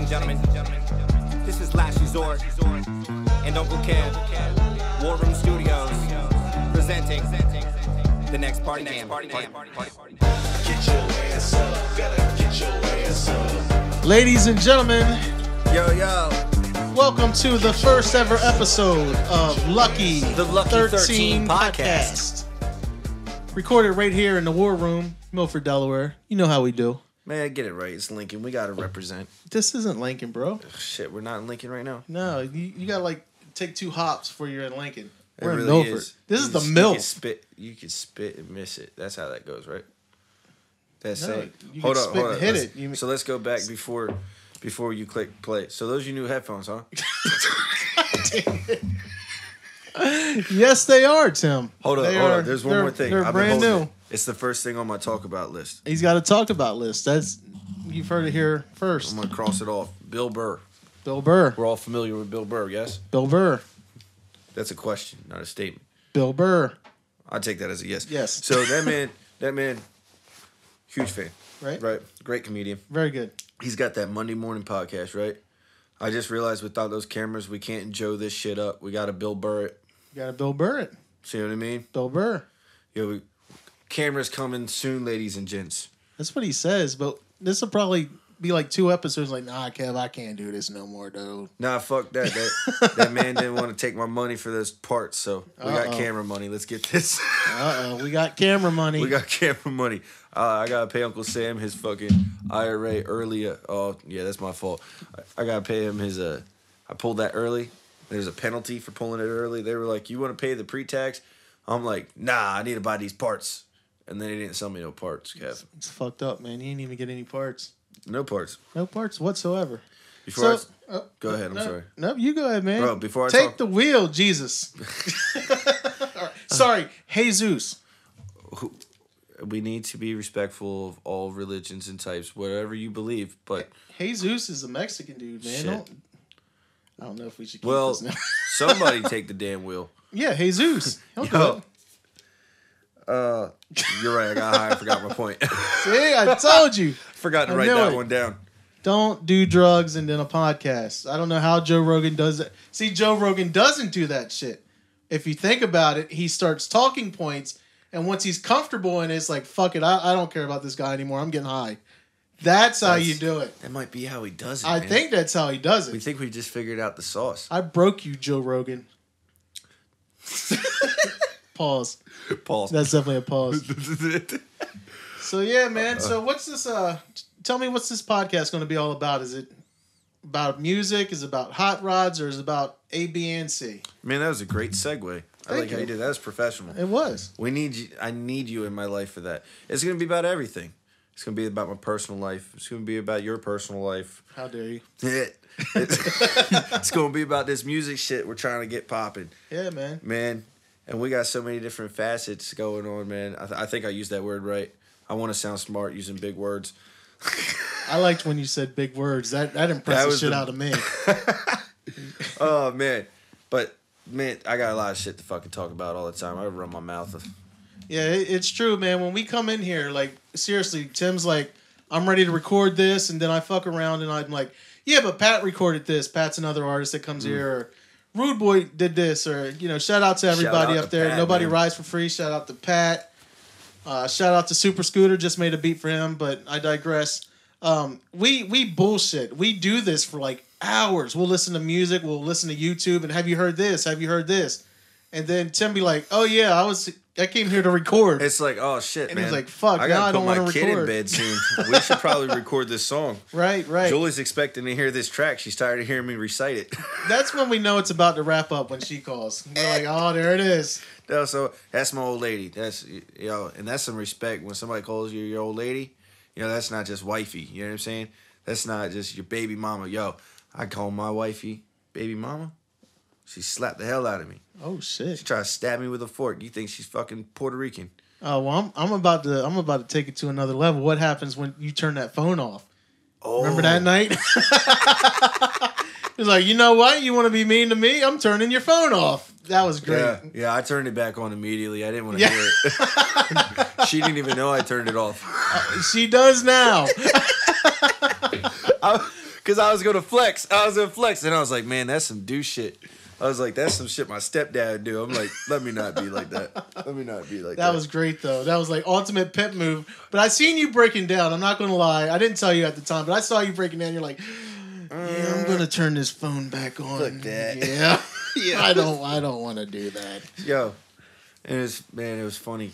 and gentlemen, this is Last Resort and Uncle Kev, WarRoom Studios, presenting the next party jam. Get your ass up, gotta get your ass up. Ladies and gentlemen, yo, welcome to the first ever episode of Lucky13 podcast. Recorded right here in the WarRoom, Milford, Delaware. You know how we do. Man, get it right. It's Lincoln. We gotta represent. This isn't Lincoln, bro. Shit, we're not in Lincoln right now. No, you gotta like take 2 hops before you're in Lincoln. We're in Milford. This is the milk. You can spit and miss it. That's how that goes, right? That's no, it. Hold on. Hit it. So let's go back before you click play. So those are your new headphones, huh? Yes, they are, Tim. Hold on. There's one more thing. They're brand new. It's the first thing on my talk about list. He's got a talk about list. You've heard it here first. I'm gonna cross it off. Bill Burr. Bill Burr. We're all familiar with Bill Burr, yes? Bill Burr. That's a question, not a statement. Bill Burr. I take that as a yes. Yes. So that man, huge fan. Right. Great comedian. Very good. He's got that Monday morning podcast, right? I just realized without those cameras, we can't Joe this shit up. We got to Bill Burr it. You got to Bill Burr it. See what I mean? Bill Burr. Yeah, cameras coming soon, ladies and gents. That's what he says, but this will probably be like 2 episodes like, nah, Kev, I can't do this no more, dude. Nah, fuck that. That man didn't want to take my money for those parts, so we got camera money. Let's get this. We got camera money. We got camera money. I got to pay Uncle Sam his fucking IRA early. Oh, yeah, that's my fault. I got to pay him his... I pulled that early. There's a penalty for pulling it early. They were like, you want to pay the pre-tax? I'm like, nah, I need to buy these parts. And then he didn't sell me no parts, Kev. It's fucked up, man. You didn't even get any parts. No parts. No parts whatsoever. Go ahead, I'm sorry. No, you go ahead, man. Bro, before I Take the wheel, Jesus. Right. Sorry, Jesus. We need to be respectful of all religions and types, whatever you believe, but... Jesus is a Mexican dude, man. Shit. I don't know if we should keep this now. Somebody take the damn wheel. Yeah, Jesus. You're right, I got high, I forgot my point. See, I told you. Forgot to write that one down. Don't do drugs and then a podcast. I don't know how Joe Rogan does it. See, Joe Rogan doesn't do that shit. If you think about it, he starts talking points, and once he's comfortable in it, it's like, fuck it, I don't care about this guy anymore. I'm getting high. That's how you do it. That might be how he does it, I think that's how he does it. We think we just figured out the sauce. I broke you, Joe Rogan. Pause. That's definitely a pause. So, yeah, man. So, what's this... Tell me, what's this podcast going to be all about? Is it about music? Is it about hot rods? Or is it about A, B, and C? Man, that was a great segue. I like how you did that. That was professional. It was. We need you. I need you in my life for that. It's going to be about everything. It's going to be about my personal life. It's going to be about your personal life. How dare you? It's going to be about this music shit we're trying to get popping. Yeah, man. Man, and we got so many different facets going on, man. I think I used that word right. I want to sound smart using big words. I liked when you said big words. That impressed the shit out of me. Oh, man. But, man, I got a lot of shit to fucking talk about all the time. I run my mouth. Yeah, it's true, man. When we come in here, like, seriously, Tim's like, I'm ready to record this, and then I fuck around, and I'm like, yeah, but Pat recorded this. Pat's another artist that comes here, or Rude Boy did this, or, shout out to everybody up there. Pat, Nobody man. rides for free. Shout out to Pat. Shout out to Super Scooter. Just made a beat for him, but I digress. We bullshit. We do this for, like, hours. We'll listen to music. We'll listen to YouTube, and have you heard this? Have you heard this? And then Tim be like, oh, yeah, I came here to record. It's like, oh, shit, and man. he's like, fuck, I gotta don't want to record. put my kid in bed soon. We should probably record this song. Right. Julie's expecting to hear this track. She's tired of hearing me recite it. That's when we know it's about to wrap up when she calls. We're like, oh, there it is. No, so that's my old lady. That's, and that's some respect. When somebody calls you your old lady, that's not just wifey. You know what I'm saying? That's not just your baby mama. I call my wifey baby mama. She slapped the hell out of me. Oh shit! She tried to stab me with a fork. You think she's fucking Puerto Rican? Oh well, I'm about to take it to another level. What happens when you turn that phone off? Oh. Remember that night? He's like, you know what? You want to be mean to me? I'm turning your phone off. That was great. Yeah, I turned it back on immediately. I didn't want to hear it. She didn't even know I turned it off. She does now. Because I was going to flex. And I was like, man, that's some douche shit. I was like, that's some shit my stepdad would do. I'm like, let me not be like that. That was great, though. That was like ultimate pimp move. But I seen you breaking down. I'm not going to lie. I didn't tell you at the time, but I saw you breaking down. You're like, yeah, I'm going to turn this phone back on. Fuck that. Yeah. Yeah. I don't want to do that. Yo. And it was funny.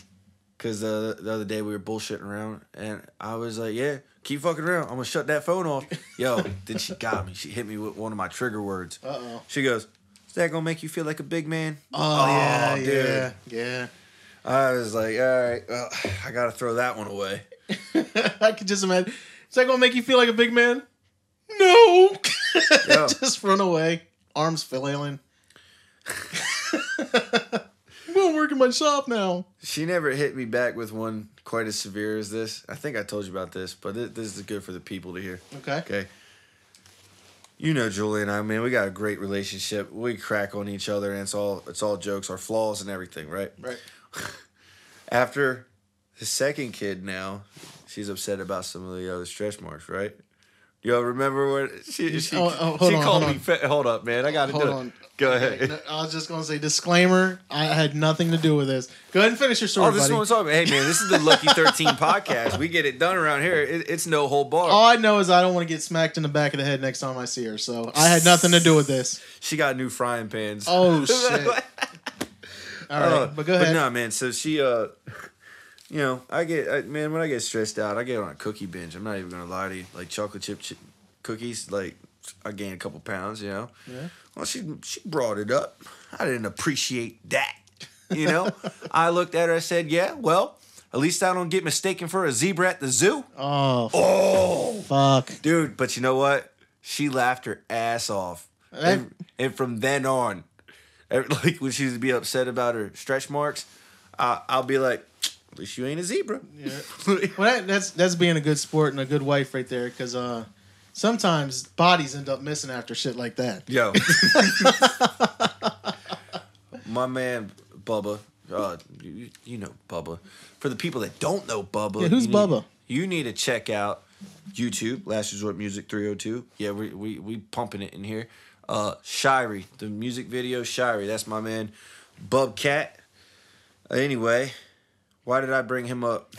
Because the other day we were bullshitting around. And I was like, yeah, keep fucking around. I'm going to shut that phone off. Yo. Then she got me. She hit me with one of my trigger words. Uh-oh. She goes, is that gonna make you feel like a big man? Oh yeah, dude. Yeah. I was like, all right, well, I gotta throw that one away. I could just imagine. Is that gonna make you feel like a big man? No. Just run away, arms flailing. I'm going to work in my shop now. She never hit me back with one quite as severe as this. I think I told you about this, but this is good for the people to hear. Okay. You know Julie and I, man, we got a great relationship. We crack on each other, and it's all jokes, our flaws and everything, right? Right. After the second kid now, she's upset about some of the other stretch marks, right? Yo, remember what she called me fat? Hold up, man. I got to do it. Go ahead. No, I was just going to say, disclaimer, I had nothing to do with this. Go ahead and finish your story, this buddy. is what I'm talking about. Hey, man, this is the Lucky13 podcast. We get it done around here. It's no whole bar. All I know is I don't want to get smacked in the back of the head next time I see her, so I had nothing to do with this. She got new frying pans. Oh, shit. All right, but go ahead. But no, man, so she, you know, when I get stressed out, I get on a cookie binge. I'm not even going to lie to you. Like chocolate chip cookies, like, I gained a couple pounds, you know? Yeah. Well, she brought it up. I didn't appreciate that, you know? I looked at her, I said, yeah, well, at least I don't get mistaken for a zebra at the zoo. Oh, fuck. Dude, but you know what? She laughed her ass off. And from then on, like when she would be upset about her stretch marks, I'll be like, at least you ain't a zebra. Yeah. Well, that's being a good sport and a good wife right there, because sometimes bodies end up missing after shit like that. Yo. My man, Bubba. You know Bubba. For the people that don't know Bubba. Yeah, who's Bubba? You need to check out YouTube, Last Resort Music 302. Yeah, we pumping it in here. Shirey, the music video, Shirey. That's my man, Bub Cat. Anyway, why did I bring him up?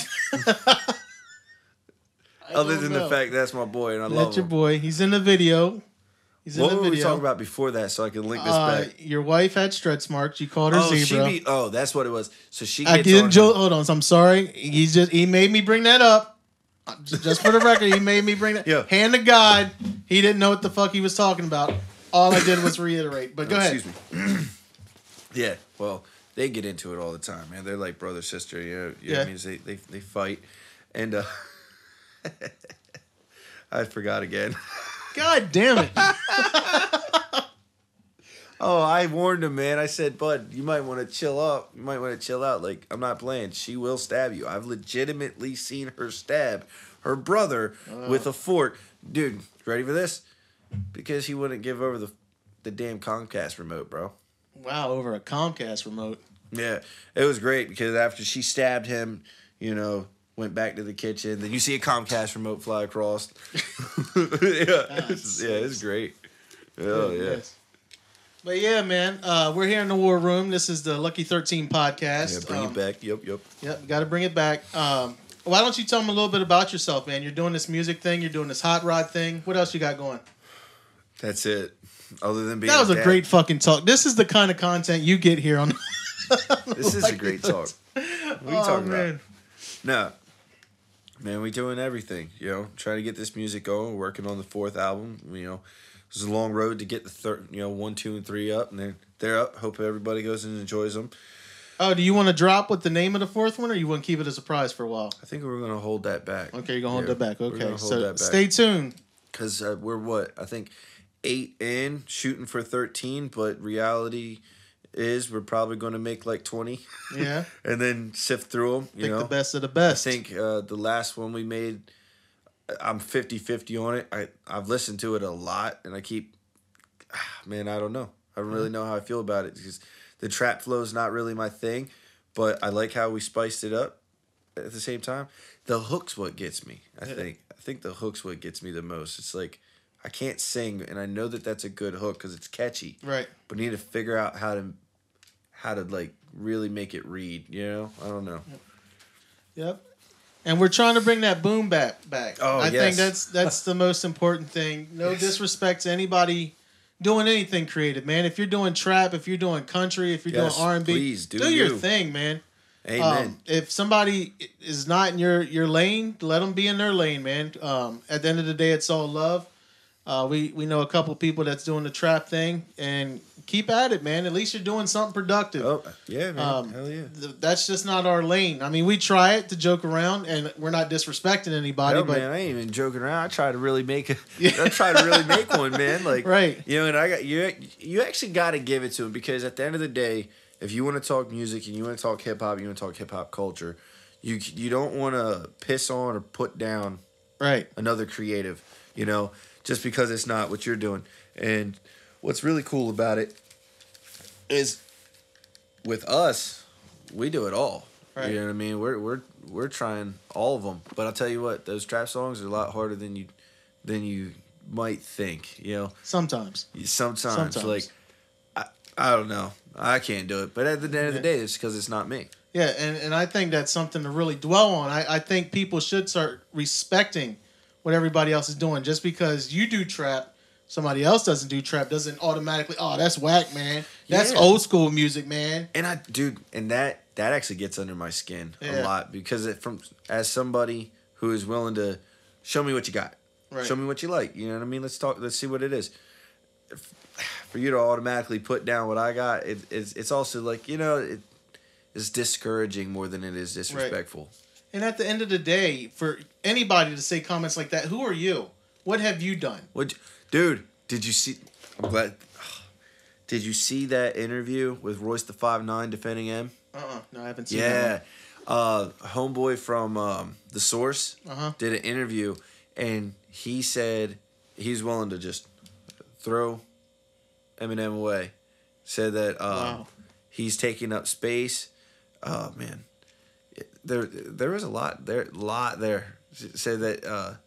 Other than the fact that's my boy and I love him. That's your boy. He's in the video. What were we talking about before that so I can link this back? Your wife had stretch marks. You called her zebra. That's what it was. So she gets hold on. So I'm sorry. He made me bring that up. Just for the record, he made me bring that. Yeah. Hand to God. He didn't know what the fuck he was talking about. All I did was reiterate. But go ahead. Excuse me. Yeah. Well, they get into it all the time, man. They're like brother, sister. You know what I mean? They fight. And I forgot again. God damn it. Oh, I warned him, man. I said, bud, you might want to chill out. You might want to chill out. Like, I'm not playing. She will stab you. I've legitimately seen her stab her brother with a fork. Dude, ready for this? Because he wouldn't give over the damn Comcast remote, bro. Wow, over a Comcast remote. Yeah, it was great because after she stabbed him, you know, went back to the kitchen. Then you see a Comcast remote fly across. It's great. Oh, yeah. Nice. But yeah, man, we're here in the WarRoom. This is the Lucky13 podcast. Yeah, bring it back. Yep, got to bring it back. Why don't you tell them a little bit about yourself, man? You're doing this music thing. You're doing this hot rod thing. What else you got going? That's it. Other than being that was a great fucking talk. This is the kind of content you get here on. This is a great talk. What are you talking about? No. Man, we doing everything, you know, trying to get this music going, working on the 4th album, you know. It was a long road to get the third, 1, 2, and 3 up, and they're up. Hope everybody goes and enjoys them. Oh, do you want to drop what the name of the 4th one, or you want to keep it a surprise for a while? I think we're going to hold that back. Okay, you're going to hold that back. Okay, so stay tuned. Because we're I think 8 in, shooting for 13, but reality is we're probably going to make like 20. Yeah. And then sift through them, you know. The best of the best. I think the last one we made, I'm 50-50 on it. I've listened to it a lot, and I keep, man, I don't know. I don't really know how I feel about it because the trap flow is not really my thing, but I like how we spiced it up at the same time. The hook's what gets me, I think. I think the hook's what gets me the most. It's like I can't sing, and I know that that's a good hook because it's catchy. Right. But I need to figure out how to like really make it read. You know, I don't know. Yep. And we're trying to bring that boom back. Oh, I yes. think that's the most important thing. No disrespect to anybody doing anything creative, man. If you're doing trap, if you're doing country, if you're doing R&B, please do your thing, man. Amen. If somebody is not in your lane, let them be in their lane, man. At the end of the day, it's all love. We know a couple people that's doing the trap thing, and keep at it, man. At least you're doing something productive. Oh, yeah, man. Hell yeah. That's just not our lane. I mean, we try it to joke around, and we're not disrespecting anybody. Hell, but man, I ain't even joking around. I try to really make one, man. Like, right. You know, and I got you actually got to give it to him because at the end of the day, if you want to talk music and you want to talk hip hop, you want to talk hip hop culture, you don't want to piss on or put down another creative, you know, just because it's not what you're doing. And what's really cool about it is with us, we do it all. Right. You know what I mean? We're trying all of them. But I'll tell you what, those trap songs are a lot harder than you might think, you know. Sometimes. Like I don't know. I can't do it. But at the end of the day, it's because it's not me. Yeah, and I think that's something to really dwell on. I think people should start respecting what everybody else is doing. Just because you do trap, somebody else doesn't do trap, doesn't automatically, oh, that's whack, man. That's old school music, man. And that actually gets under my skin a lot because as somebody who is willing to show me what you got. Right. Show me what you like. You know what I mean? Let's see what it is. For you to automatically put down what I got, it's also like, you know, it's discouraging more than it is disrespectful. Right. And at the end of the day, for anybody to say comments like that, who are you? What have you done? Dude, did you see? I'm glad. Did you see that interview with Royce the 5'9" defending him? No, I haven't seen that one. Homeboy from The Source did an interview, and he said he's willing to just throw Eminem away. Said that he's taking up space. Oh man, there was a lot there. Said that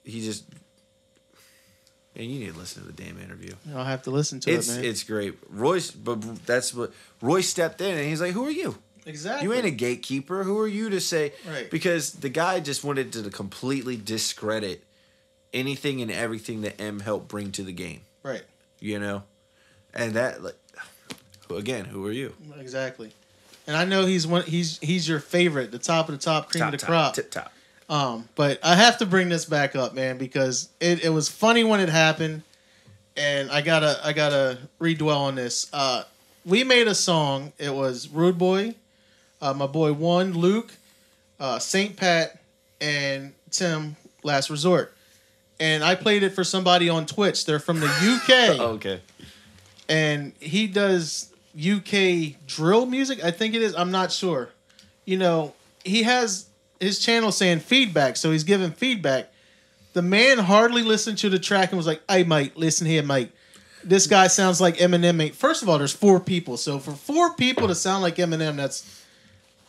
he just. And you need to listen to the damn interview. I'll have to listen to it, man. It's great. Royce stepped in and he's like, "Who are you? Exactly. You ain't a gatekeeper. Who are you to say?" Right. Because the guy just wanted to completely discredit anything and everything that M helped bring to the game. Right. You know, and that again, who are you? Exactly. And I know he's your favorite, the top of the top, cream of the crop, tip top. But I have to bring this back up, man, because it was funny when it happened, and I gotta redwell on this. We made a song. It was Rude Boy, my boy One, Luke, Saint Pat, and Tim Last Resort, and I played it for somebody on Twitch. They're from the UK. Okay. And he does UK drill music. I think it is. I'm not sure. You know, he has his channel saying feedback, so he's giving feedback. The man hardly listened to the track and was like, "Hey, mate, listen here, mate. This guy sounds like Eminem, mate." First of all, there's 4 people. So for 4 people to sound like Eminem,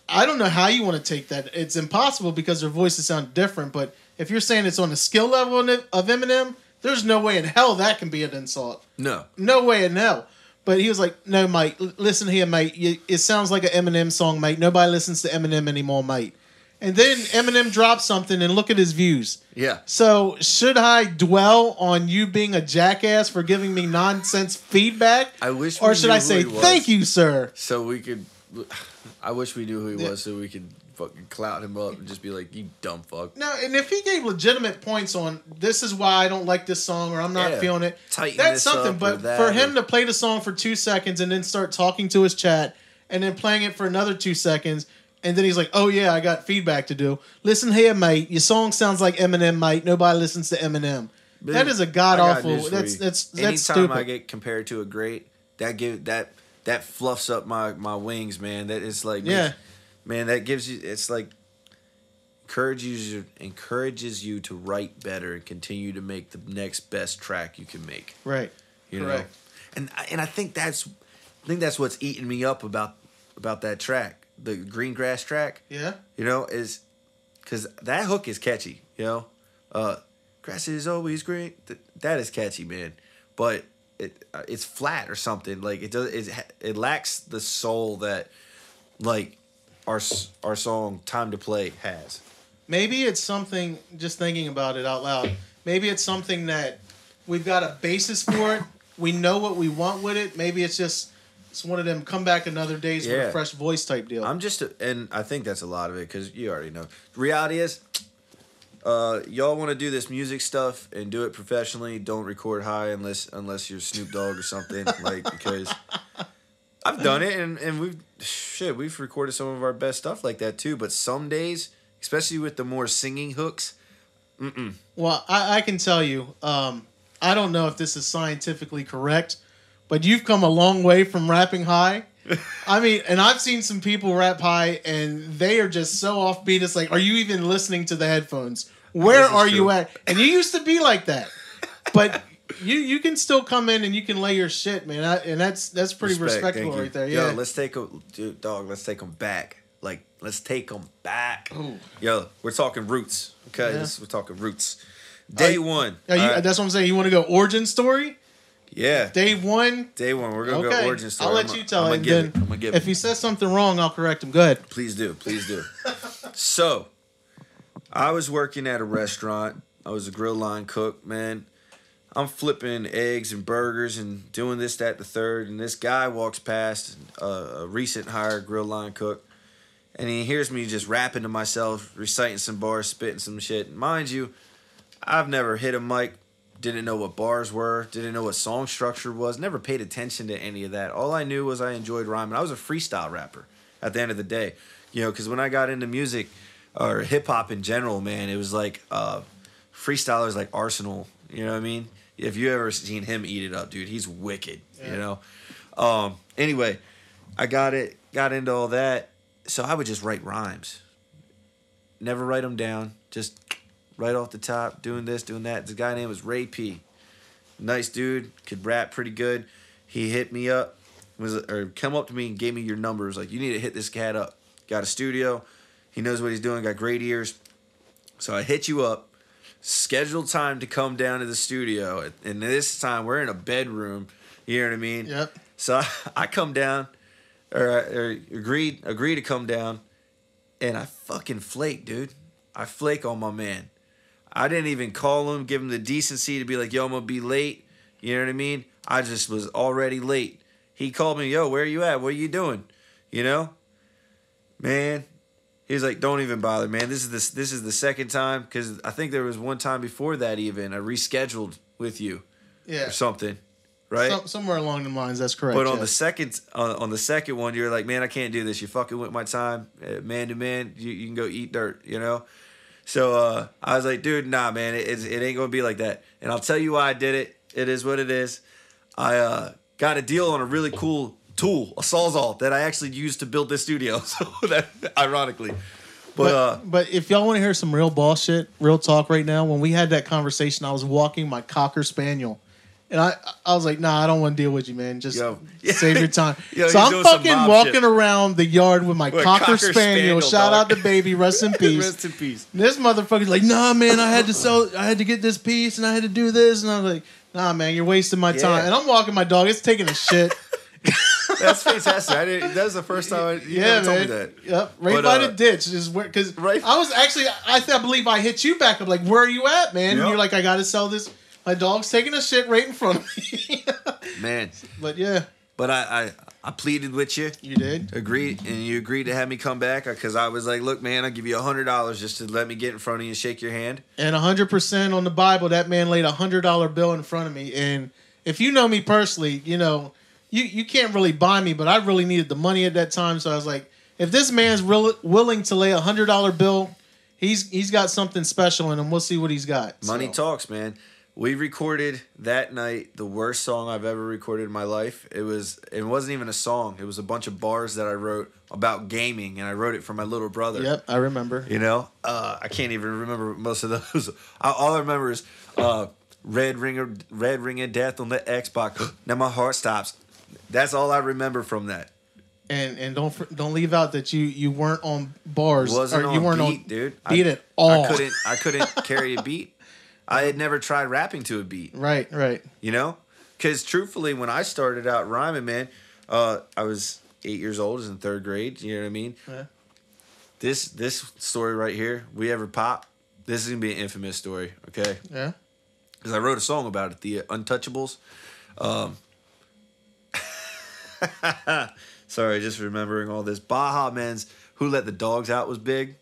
I don't know how you want to take that. It's impossible because their voices sound different. But if you're saying it's on the skill level of Eminem, there's no way in hell that can be an insult. No way in hell. But he was like, "No, mate, listen here, mate. It sounds like an Eminem song, mate. Nobody listens to Eminem anymore, mate." And then Eminem dropped something, and look at his views. Yeah. So should I dwell on you being a jackass for giving me nonsense feedback? Or should I say, "Thank you, sir"? So we could. I wish we knew who he was, so we could fucking clout him up and just be like, "You dumb fuck." No, and if he gave legitimate points on this is why I don't like this song or I'm not feeling it, that's something. But for him to play the song for 2 seconds and then start talking to his chat and then playing it for another 2 seconds. And then he's like, "Oh yeah, I got feedback to do. Listen here, mate. Your song sounds like Eminem, mate. Nobody listens to Eminem." But that is a god awful. That's Anytime stupid. I get compared to a great, that fluffs up my wings, man. That is like, man, that gives you. It's like encourages you to write better and continue to make the next best track you can make. Right. You know, and I think that's what's eating me up about that track. The green grass track, yeah, you know, is because that hook is catchy, you know. grass is always green. That is catchy, man. But it's flat or something. Like it lacks the soul that like our song "Time to Play" has. Maybe it's something. Just thinking about it out loud. Maybe it's something that we've got a basis for it. We know what we want with it. Maybe it's one of them come back another days with a fresh voice type deal. And I think that's a lot of it because you already know. The reality is, y'all want to do this music stuff and do it professionally. Don't record high unless you're Snoop Dogg or something. Like, because I've done it and we've recorded some of our best stuff like that too. But some days, especially with the more singing hooks, Well, I can tell you, I don't know if this is scientifically correct, but you've come a long way from rapping high. I mean, and I've seen some people rap high, and they are just so offbeat. It's like, are you even listening to the headphones? Where are you at? And you used to be like that, but you can still come in and you can lay your shit, man. And that's pretty respectable right there. Yeah, yo, let's take them back. Like, let's take them back. Ooh. Yo, we're talking roots. Okay, we're talking roots. Day one. That's what I'm saying. You want to go origin story? Yeah. Day one. We're gonna go origin story. I'll let you tell it. Then if he says something wrong, I'll correct him. Go ahead. Please do. So, I was working at a restaurant. I was a grill line cook, man. I'm flipping eggs and burgers and doing this, that, the third. And this guy walks past, a recent hired grill line cook. And he hears me just rapping to myself, reciting some bars, spitting some shit. And mind you, I've never hit a mic, didn't know what bars were, didn't know what song structure was, never paid attention to any of that. All I knew was I enjoyed rhyming. I was a freestyle rapper at the end of the day. You know, because when I got into music or hip-hop in general, man, it was like freestylers like Arsenal. You know what I mean? If you ever seen him eat it up, dude, he's wicked, you know? Anyway, I got into all that. So I would just write rhymes. Never write them down. Just right off the top, doing this, doing that. This guy named was Ray P. Nice dude, could rap pretty good. He hit me up, come up to me and gave me your numbers. Like, you need to hit this cat up. Got a studio. He knows what he's doing. Got great ears. So I hit you up. Scheduled time to come down to the studio. And this time we're in a bedroom. You know what I mean? Yep. So I come down. Or agree to come down, and I fucking flake, dude. I flake on my man. I didn't even call him, give him the decency to be like, yo, I'm gonna be late. You know what I mean? I just was already late. He called me, yo, where you at? What are you doing? You know? Man, he was like, don't even bother, man. This is the second time, because I think there was one time before that even I rescheduled with you, or something. Right, somewhere along the lines, that's correct. But on the second one, you're like, man, I can't do this. You fucking with my time, man to man. You can go eat dirt, you know. So I was like, dude, nah, man, it ain't gonna be like that. And I'll tell you why I did it. It is what it is. I got a deal on a really cool tool, a Sawzall that I actually used to build this studio. So that, ironically, but if y'all want to hear some real boss shit, real talk right now, when we had that conversation, I was walking my Cocker Spaniel. And I was like, nah, I don't want to deal with you, man. Just save your time. So I'm fucking walking around the yard with my Cocker Spaniel. Shout out to baby. Rest in peace. Rest in peace. And this motherfucker's like, nah, man, I had to get this piece and I had to do this. And I was like, nah, man, you're wasting my time. And I'm walking my dog. It's taking a shit. That's fantastic. That was the first time you never told me that. Yep, right by the ditch is where, because I was actually, I believe I hit you back up, like, where are you at, man? Yep. And you're like, I got to sell this. My dog's taking a shit right in front of me. Man. But yeah. But I pleaded with you. You did? Agreed. And you agreed to have me come back because I was like, look, man, I'll give you $100 just to let me get in front of you and shake your hand. And 100% on the Bible, that man laid a $100 bill in front of me. And if you know me personally, you know, you can't really buy me, but I really needed the money at that time. So I was like, if this man's willing to lay a $100 bill, he's got something special in him. We'll see what he's got. Money talks, man. We recorded that night the worst song I've ever recorded in my life. It wasn't even a song. It was a bunch of bars that I wrote about gaming, and I wrote it for my little brother. Yep, I remember. You know, I can't even remember most of those. All I remember is Red Ring of Death on the Xbox. Now my heart stops. That's all I remember from that. And don't leave out that you weren't on bars. Wasn't or on you weren't beat, on dude. Beat at all. I couldn't carry a beat. I had never tried rapping to a beat. Right. You know? Because truthfully, when I started out rhyming, man, I was 8 years old. I was in 3rd grade. You know what I mean? Yeah. This story right here, We Ever Pop, this is going to be an infamous story, okay? Yeah. Because I wrote a song about it, the Untouchables. Sorry, just remembering all this. Baja Men's Who Let the Dogs Out was big.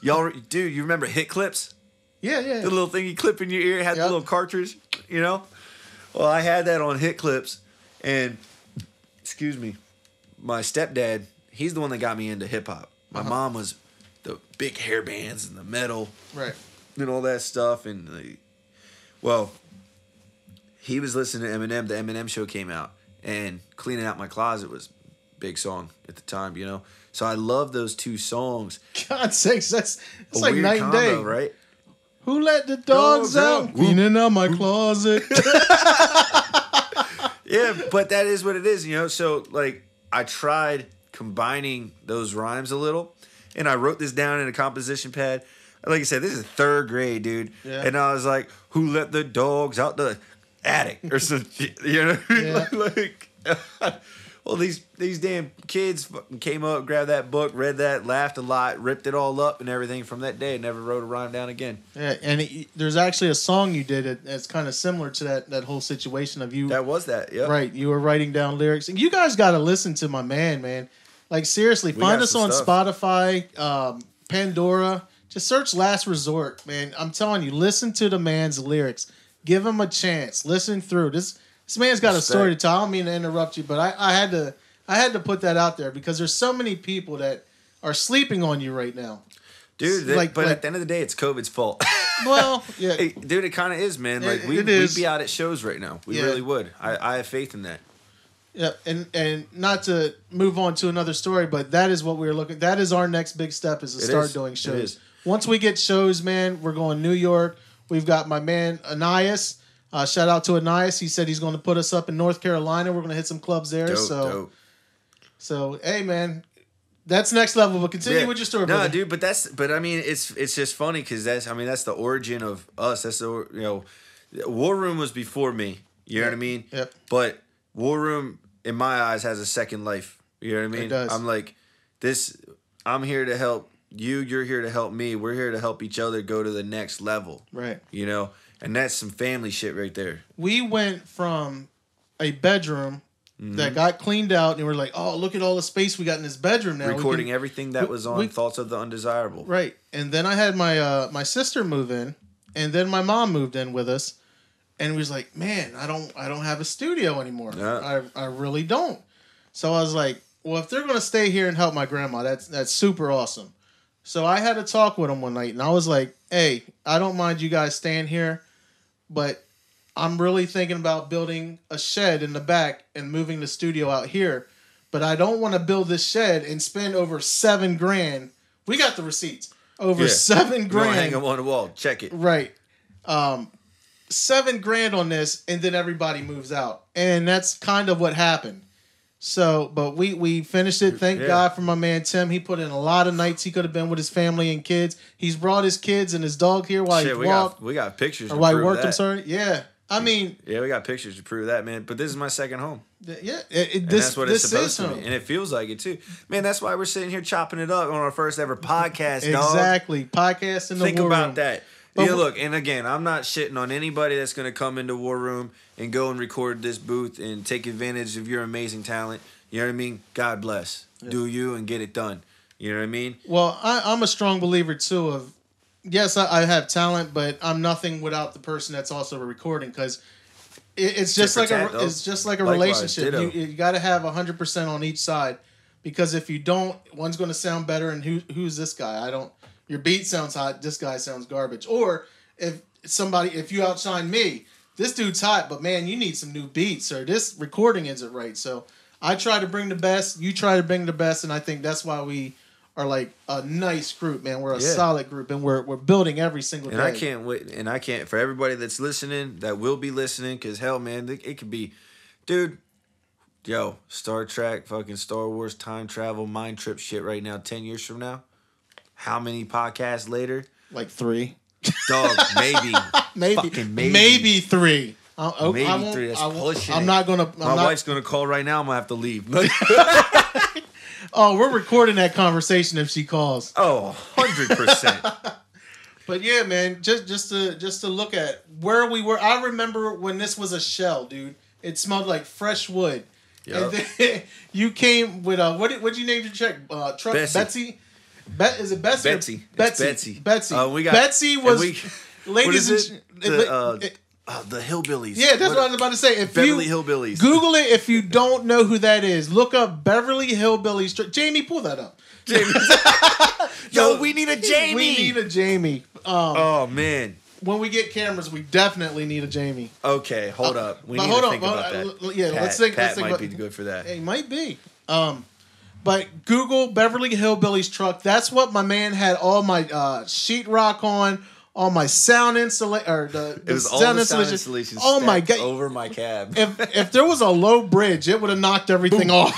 Y'all, dude, you remember hit clips? Yeah. The little thing you clip in your ear, had the little cartridge, you know? Well, I had that on hit clips, and, excuse me, my stepdad, he's the one that got me into hip-hop. My mom was the big hair bands and the metal. Right. And all that stuff, and, well, he was listening to Eminem. The Eminem show came out, and Cleaning Out My Closet was a big song at the time, you know? So I love those 2 songs. God's sakes, that's like weird night and day. combo, right? Who let the dogs out? Cleaning out my closet. Yeah, but that is what it is, you know? So, like, I tried combining those rhymes a little, and I wrote this down in a composition pad. Like I said, this is 3rd grade, dude. Yeah. And I was like, who let the dogs out the attic? Or some shit, you know? Yeah. Like, well, these damn kids came up, grabbed that book, read that, laughed a lot, ripped it all up and everything. From that day, never wrote a rhyme down again. Yeah, and there's actually a song you did that's kind of similar to that whole situation of you. That was that, yeah. Right, you were writing down lyrics. And you guys got to listen to my man. Like, seriously, find us on Spotify, Pandora. Just search Last Resort, man. I'm telling you, listen to the man's lyrics. Give him a chance. Listen through. This man's got a story to tell. I don't mean to interrupt you, but I had to put that out there because there's so many people that are sleeping on you right now. Dude, at the end of the day, it's COVID's fault. Well, yeah. Hey, dude, it kind of is, man. Like, we'd be out at shows right now. We really would. I have faith in that. Yeah, and not to move on to another story, but that is what we're looking. That is our next big step is to start doing shows. Once we get shows, man, we're going New York. We've got my man Anais. Shout out to Anais. He said he's going to put us up in North Carolina. We're going to hit some clubs there. Dope. So hey, man, that's next level. But continue with your story. No, brother. dude, but I mean, it's just funny because that's the origin of us. That's the WarRoom was before me. You know what I mean? Yep. But WarRoom, in my eyes, has a second life. You know what I mean? It does. I'm like this. I'm here to help you. You're here to help me. We're here to help each other go to the next level. Right. You know, and that's some family shit right there. We went from a bedroom that got cleaned out, and we're like, oh, look at all the space we got in this bedroom now. Recording everything that was on Thoughts of the Undesirable. Right. And then I had my sister move in, and then my mom moved in with us, and we was like, man, I don't have a studio anymore. Yeah. I really don't. So I was like, well, if they're gonna stay here and help my grandma, that's super awesome. So I had a talk with them one night, and I was like, hey, I don't mind you guys staying here, but I'm really thinking about building a shed in the back and moving the studio out here. But I don't want to build this shed and spend over $7,000. We got the receipts. Over $7,000. We'll hang them on the wall. Check it. Right. $7,000 on this, and then everybody moves out. And that's kind of what happened. So, but we finished it. Thank God for my man Tim. He put in a lot of nights he could have been with his family and kids. He's brought his kids and his dog here while he walked. We got pictures. Or while he worked, I'm sorry. Yeah. I mean, we got pictures to prove that, man. But this is my second home. Yeah, that's what it's supposed to be, and it feels like it too, man. That's why we're sitting here chopping it up on our first ever podcast. Exactly, podcast in the Think WarRoom. about that. Yeah, look, and again, I'm not shitting on anybody that's going to come into WarRoom and go and record this booth and take advantage of your amazing talent. You know what I mean? God bless. Yeah. Do you and get it done. You know what I mean? Well, I'm a strong believer too of. Yes, I have talent, but I'm nothing without the person that's also recording because it's just like a relationship. You got to have 100% on each side because if you don't, one's going to sound better. And who's this guy? Your beat sounds hot. This guy sounds garbage. Or if you outshine me, this dude's hot, but man, you need some new beats or this recording isn't right. So I try to bring the best. You try to bring the best, and I think that's why we are like a nice group, man. We're a solid group, and we're building every single day. And I can't wait. And I can't for everybody that's listening, that will be listening, because hell, man, it could be, dude. Yo, Star Trek, fucking Star Wars, time travel, mind trip shit right now. 10 years from now, how many podcasts later? Like 3. Dog, maybe. Fucking maybe. Maybe 3. Maybe 3. That's pushing I'm it. not gonna. My wife's gonna call right now. I'm gonna have to leave. Oh, we're recording that conversation if she calls. Oh, 100%. But yeah, man, just to look at where we were. I remember when this was a shell, dude. It smelled like fresh wood. Yep. And then you came with what'd you name your truck? Betsy. Is it Betsy? Betsy. Betsy. Betsy. Betsy was. Ladies and the Hillbillies. Yeah, that's what I was about to say. If Beverly Hillbillies. Google it if you don't know who that is. Look up Beverly Hillbillies. Jamie, pull that up. Jamie. Yo, we need a Jamie. We need a Jamie. Oh man. When we get cameras, we definitely need a Jamie. Okay, hold up. We need to think about that. Yeah, Pat, let's think. Pat might about, be good for that. It might be. But Google Beverly Hillbillies truck. That's what my man had all my sheetrock on, all my sound installation, or the it was sound all the sound installations. Oh my god! Over my cab. If there was a low bridge, it would have knocked everything off.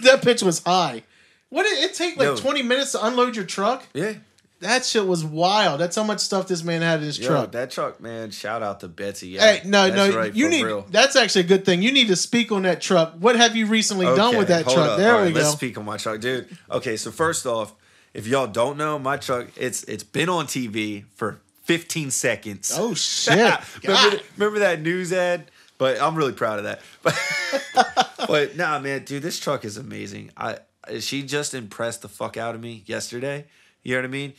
That pitch was high. What did it take? Like 20 minutes to unload your truck? Yeah. That shit was wild. That's how much stuff this man had in his truck. That truck, man. Shout out to Betsy. Yeah, hey, no, right, you need. Real. That's actually a good thing. You need to speak on that truck. What have you recently done with that truck? Up. There All we right, go. Let's speak on my truck, dude. Okay, so first off, if y'all don't know, my truck it's been on TV for 15 seconds. Oh shit! remember that news ad? But I'm really proud of that. But nah, man, dude, this truck is amazing. She just impressed the fuck out of me yesterday. You know what I mean?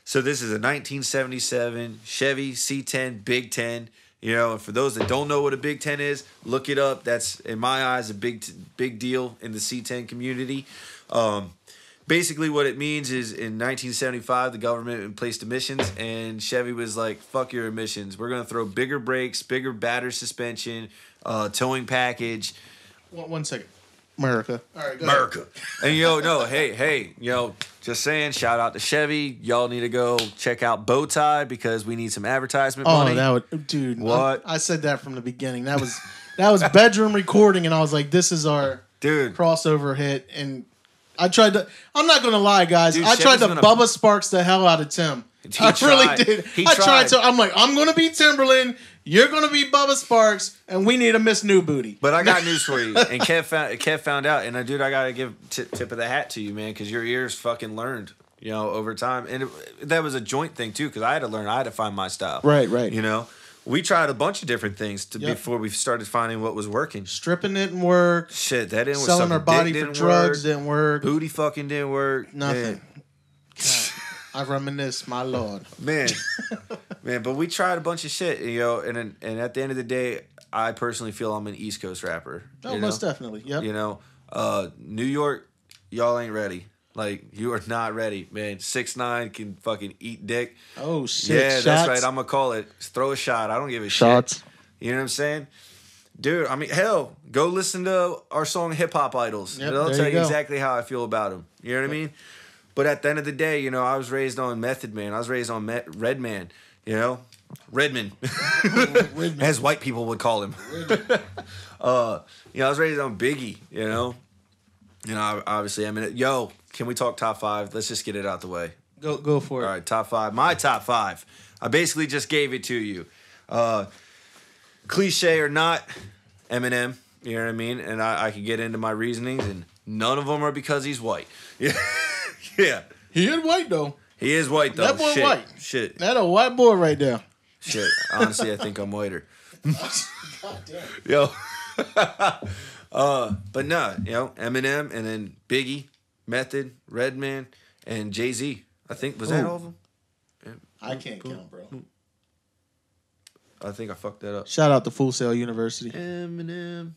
So this is a 1977 Chevy C10 Big 10. You know, and for those that don't know what a Big 10 is, look it up. That's, in my eyes, a big deal in the C10 community. Basically what it means is in 1975, the government placed emissions, and Chevy was like, fuck your emissions. We're going to throw bigger brakes, bigger batter suspension, towing package. One second. America. All right, go America. Ahead. And just saying, shout out to Chevy. Y'all need to go check out Bowtie because we need some advertisement money. Oh, that would, dude. What? I said that from the beginning. That was bedroom recording, and I was like, this is our crossover hit. And I'm not going to lie, guys. Dude, I tried to Bubba Sparks the hell out of Tim. I really did. I tried to. I'm like, I'm going to be Timberland. You're going to be Bubba Sparks, and we need a Miss New Booty. But I got news for you. And Kev found out. And, dude, I got to give tip of the hat to you, man, because your ears fucking learned, over time. And that was a joint thing, too, because I had to learn. I had to find my style. Right. We tried a bunch of different things before we started finding what was working. Stripping didn't work. Shit, that didn't work. Selling our body for drugs didn't work. Booty fucking didn't work. Nothing. I reminisce, my lord. Man, but we tried a bunch of shit, and at the end of the day, I personally feel I'm an East Coast rapper. Oh, most definitely. Yep. New York, y'all ain't ready. Like, you are not ready, man. 6ix9ine can fucking eat dick. Oh, shit. Yeah, Shots. That's right. I'm going to call it. Throw a shot. I don't give a shit. You know what I'm saying? Dude, I mean, hell, go listen to our song Hip Hop Idols. Yep, I'll tell you exactly how I feel about them. You know what I mean? But at the end of the day, I was raised on Method Man. I was raised on Redman, Redman. As white people would call him. I was raised on Biggie, obviously, I mean, can we talk top 5? Let's just get it out the way. Go for it. All right, top 5. My top 5. I basically just gave it to you. Cliche or not, Eminem. You know what I mean? And I could get into my reasonings, and none of them are because he's white. Yeah. He is white, though. He is white, though. That boy white. Shit. That a white boy right there. Shit. Honestly, I think I'm whiter. God damn. Yo. But no, Eminem, and then Biggie, Method, Redman, and Jay-Z. I think, was that all of them? Yeah. I can't count, bro. I think I fucked that up. Shout out to Full Sail University. Eminem,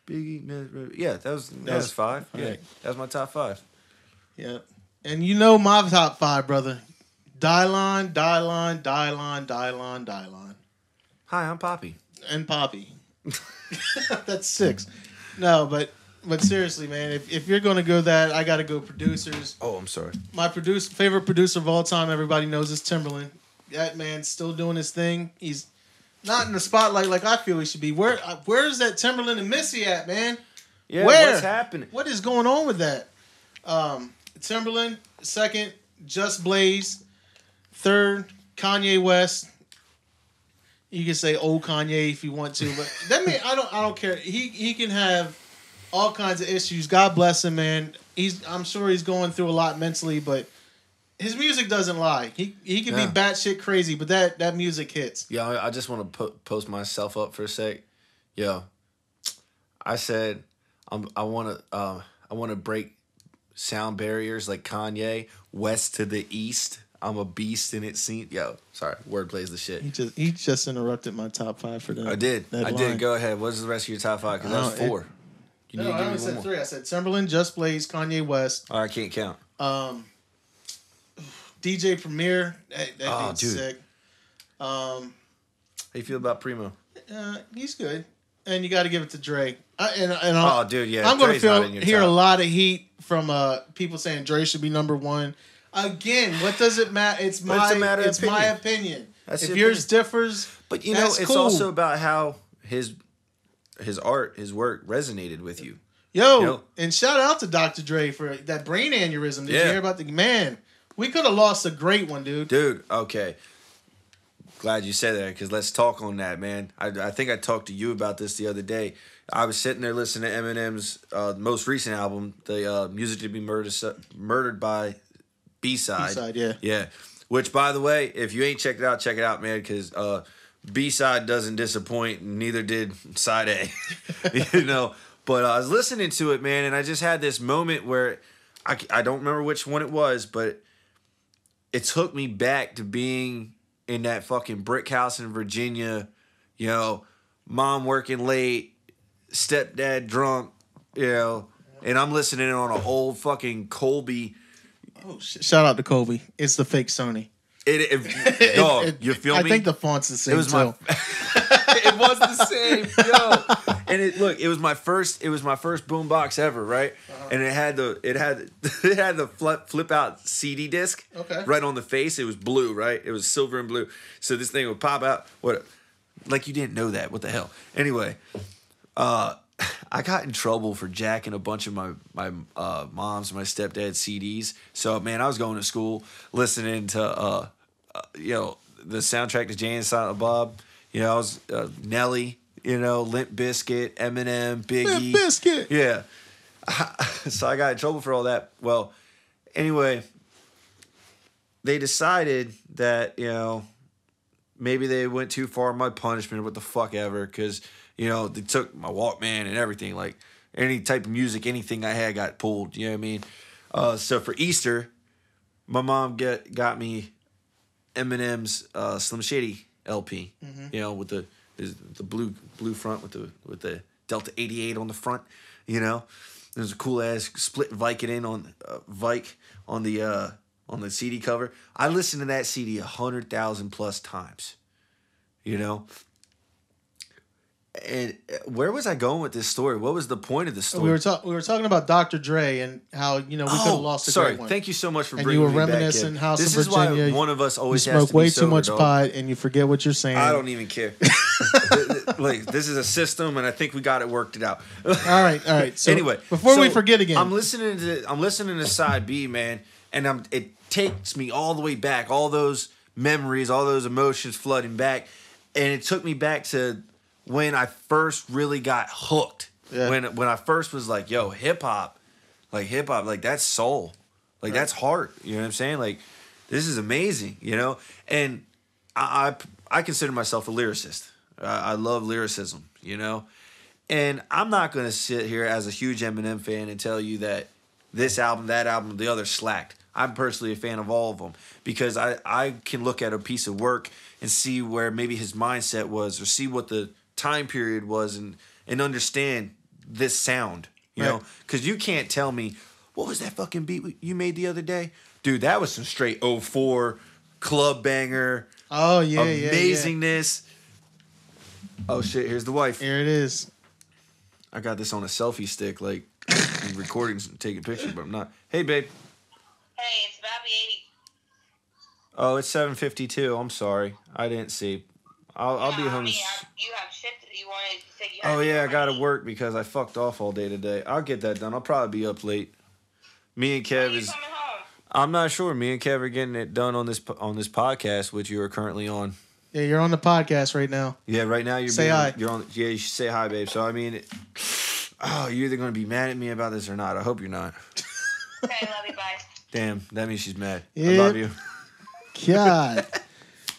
Biggie, Method, yeah, that was 5. Yeah, right. That was my top 5. Yeah. And my top 5, brother. Dylon. Hi, I'm Poppy. And Poppy. That's 6. No, but seriously, man, if you're going to go that, I got to go producers. Oh, I'm sorry. My favorite producer of all time, everybody knows, is Timberland. That man's still doing his thing. He's not in the spotlight like I feel he should be. Where's that Timberland and Missy at, man? Yeah, what's happening? What is going on with that? Timberland, 2nd, Just Blaze. 3rd, Kanye West. You can say old Kanye if you want to, but that mean I don't care. He can have all kinds of issues. God bless him, man. I'm sure he's going through a lot mentally, but his music doesn't lie. He can be batshit crazy, but that music hits. Yeah, I just want to post myself up for a sec. Yo, I said I want to break sound barriers like Kanye, west to the east. I'm a beast and it seems. Yo, sorry, wordplay is the shit. He just interrupted my top 5 for that. I did. line. Go ahead. What's the rest of your top 5? Because that was 4. I only said 3. I said Timberland, Just Blaze, Kanye West. Oh, I can't count. DJ Premier, that dude's sick. How you feel about Primo? He's good, and you got to give it to Dre. Dude, yeah. I'm going to hear a lot of heat from people saying Dre should be number 1. Again, what does it matter? It's my opinion. If yours differs, but it's cool. also about how his art, his work resonated with you. And shout out to Dr. Dre for that brain aneurysm. Did you hear about the man? We could have lost a great one, dude. Dude, okay. Glad you said that, because let's talk on that, man. I think I talked to you about this the other day. I was sitting there listening to Eminem's most recent album, the Music to Be Murdered by B-Side. B-Side, yeah. Yeah. Which, by the way, if you ain't checked it out, man, because B-Side doesn't disappoint, and neither did Side A. But I was listening to it, man, and I just had this moment where I don't remember which one it was, but it took me back to being in that fucking brick house in Virginia, mom working late, stepdad drunk, and I'm listening on an old fucking Colby. Oh, shout out to Colby. It's the fake Sony. Dog, you feel me? I think the font's the same. It was it was the same, yo. And it was my first boombox ever, right? Uh-huh. And it had the flip out CD disc, right on the face. It was blue, right? It was silver and blue. So this thing would pop out. Like you didn't know that? What the hell? Anyway, I got in trouble for jacking a bunch of my mom's and my stepdad's CDs. So man, I was going to school listening to the soundtrack to Jay and Silent Bob. I was Nelly. Limp Bizkit, Eminem, Biggie. Limp Bizkit. Yeah. So I got in trouble for all that. Well, anyway, they decided that, maybe they went too far in my punishment or what the fuck ever, because, they took my Walkman and everything. Like, any type of music, anything I had got pulled. You know what I mean? So for Easter, my mom got me Eminem's Slim Shady LP, with the blue front with the Delta 88 on the front, There's a cool ass split Vicodin on the CD cover. I listened to that CD 100,000 plus times, And where was I going with this story? What was the point of the story? We were talking about Dr. Dre and how we could have lost a great one. Thank you so much for and bringing me back. And you were reminiscing House this of Virginia. This is why one of us always you has smoke to be way sober, too much dog. pot and you forget what you're saying. I don't even care. Like, this is a system, and I think we got it worked out. All right. So anyway, before we forget again, I'm listening to Side B, man, and it takes me all the way back, all those memories, all those emotions flooding back, and it took me back to when I first really got hooked. Yeah. When I first was like, yo, hip hop, like that's soul. Like that's heart. You know what I'm saying? Like this is amazing, And I consider myself a lyricist. I love lyricism, And I'm not gonna sit here as a huge Eminem fan and tell you that this album, that album, the other slacked. I'm personally a fan of all of them because I can look at a piece of work and see where maybe his mindset was, or see what the time period was, and understand this sound, know, because you can't tell me what was that fucking beat you made the other day, dude. That was some straight 04 club banger. Oh yeah, amazingness. Yeah. Oh shit, here's the wife. Here it is. I got this on a selfie stick, like recording and taking pictures, but I'm not. Hey babe. Hey, it's Bobby 80. Oh, it's 7:52. I'm sorry, I didn't see. I'll be home. You have shit that you wanted to say. Oh yeah, I gotta work because I fucked off all day today. I'll get that done. I'll probably be up late. Me and Kev When are you coming home? I'm not sure. Me and Kev are getting it done on this podcast, which you are currently on. Yeah, you're on the podcast right now. Yeah, right now you're say hi. You're on. Yeah, you should say hi, babe. So I mean, you're either gonna be mad at me about this or not. I hope you're not. Okay, love you, bye. Damn, that means she's mad. Yep. I love you. God,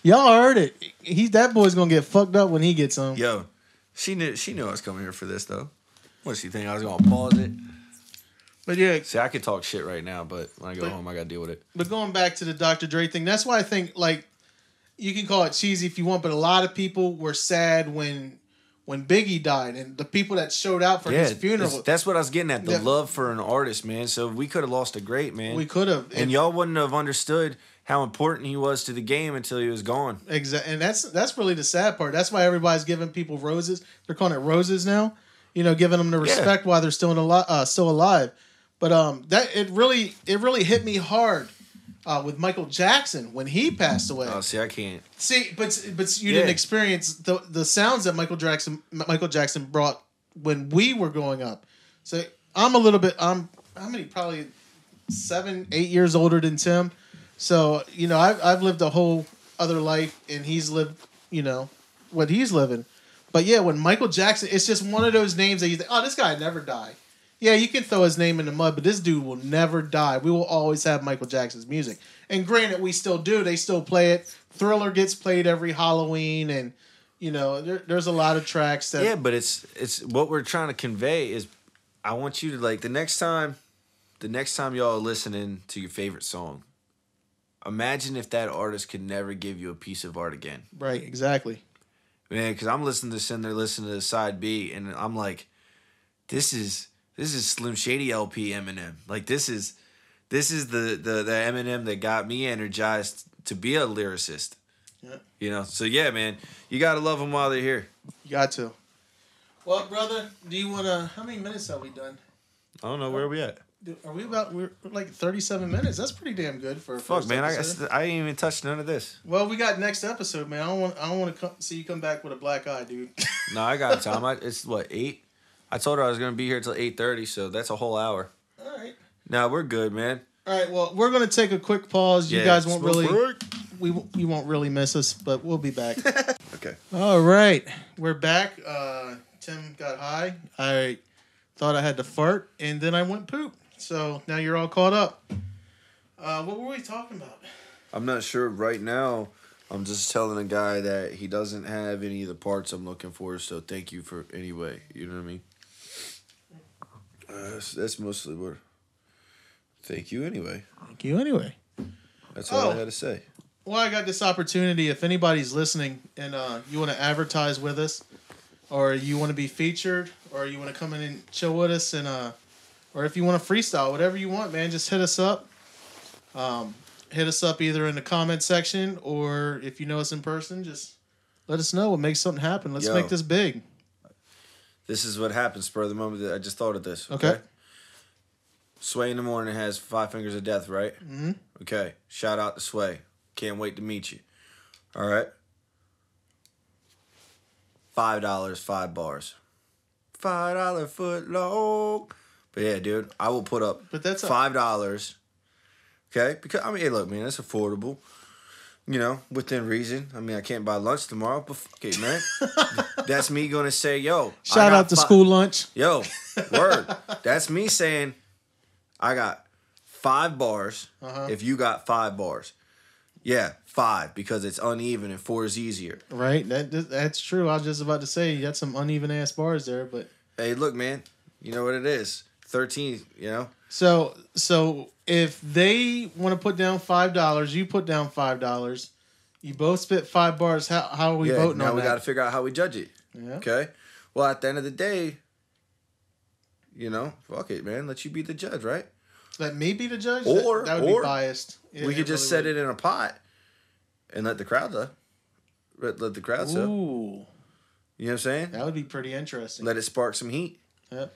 y'all heard it. That boy's gonna get fucked up when he gets home. Yo, she knew I was coming here for this though. What does she think? I was gonna pause it? But yeah, See, I could talk shit right now, but when I go home, I gotta deal with it. But going back to the Dr. Dre thing, that's why I think like you can call it cheesy if you want, but a lot of people were sad when Biggie died, and the people that showed out for his funeral. That's what I was getting at. The love for an artist, man. So we could have lost a great man. We could have, and y'all wouldn't have understood how important he was to the game until he was gone. Exactly, and that's really the sad part. That's why everybody's giving people roses. They're calling it roses now. You know, giving them the respect while they're still alive. But that it really hit me hard with Michael Jackson when he passed away. Oh, see, I can't. See, but you didn't experience the sounds that Michael Jackson brought when we were growing up. So I'm how many? Probably 7, 8 years older than Tim. So you know, I've lived a whole other life, and he's lived what he's living. But yeah, when Michael Jackson, it's just one of those names that you think, oh, this guy never died. Yeah, you can throw his name in the mud, but this dude will never die. We will always have Michael Jackson's music. And granted, we still do. They still play it. Thriller gets played every Halloween, and there's a lot of tracks that. Yeah, but it's what we're trying to convey is, I want you to like the next time y'all are listening to your favorite song, imagine if that artist could never give you a piece of art again. Right, exactly. Man, because I'm listening to this and they're listening to the side B, and I'm like, this is Slim Shady LP Eminem. Like this is the Eminem that got me energized to be a lyricist. Yeah. So yeah, man, you gotta love them while they're here. You got to. Well, brother, do you wanna? How many minutes have we done? I don't know. Where are we at? We're like 37 minutes. That's pretty damn good for a fuck, first man. episode. I ain't even touched none of this. Well, we got next episode, man. I don't want to see you come back with a black eye, dude. No, I got time. It's what 8. I told her I was gonna be here till 8:30, so that's a whole hour. All right. Nah, we're good, man. All right. Well, we're gonna take a quick pause. You guys won't really. You won't really miss us, but we'll be back. Okay. All right, we're back. Tim got high. I thought I had to fart, and then I went poop. So now you're all caught up. What were we talking about? I'm not sure right now. I'm just telling a guy that he doesn't have any of the parts I'm looking for, so thank you for anyway. You know what I mean? That's mostly what. Thank you anyway. Thank you anyway. That's all I had to say. Well, I got this opportunity. If anybody's listening and you want to advertise with us, or you want to be featured, or you want to come in and chill with us, and or if you want to freestyle, whatever you want, man, just hit us up. Hit us up either in the comment section, or if you know us in person, just let us know. We'll make something happen. Let's make this big. This is what happens, spur of the moment. That I just thought of this. Okay. Sway in the morning has 5 Fingers of Death, right? Mm-hmm. Okay. Shout out to Sway. Can't wait to meet you. All right. $5, 5 bars. $5 foot long. But yeah, dude, I will put up $5. Okay, because I mean, hey, look, man, that's affordable. You know, within reason. I mean, I can't buy lunch tomorrow, but fuck it, man. That's me gonna say, yo. Shout out to school lunch. Yo, word. That's me saying, I got 5 bars. If you got 5 bars, yeah, 5 because it's uneven and 4 is easier. Right. That's true. I was just about to say you got some uneven ass bars there, but hey, look, man. You know what it is. 13. You know. So if they want to put down $5, you put down $5. You both spit 5 bars. How are we voting on that? Now we got to figure out how we judge it. Yeah. Okay. Well, at the end of the day, you know, fuck it, man. Let you be the judge, right? Let me be the judge? Or that would be biased. We could just set it in a pot and let the crowd up. Let the crowd up. Ooh. You know what I'm saying? That would be pretty interesting. Let it spark some heat. Yep.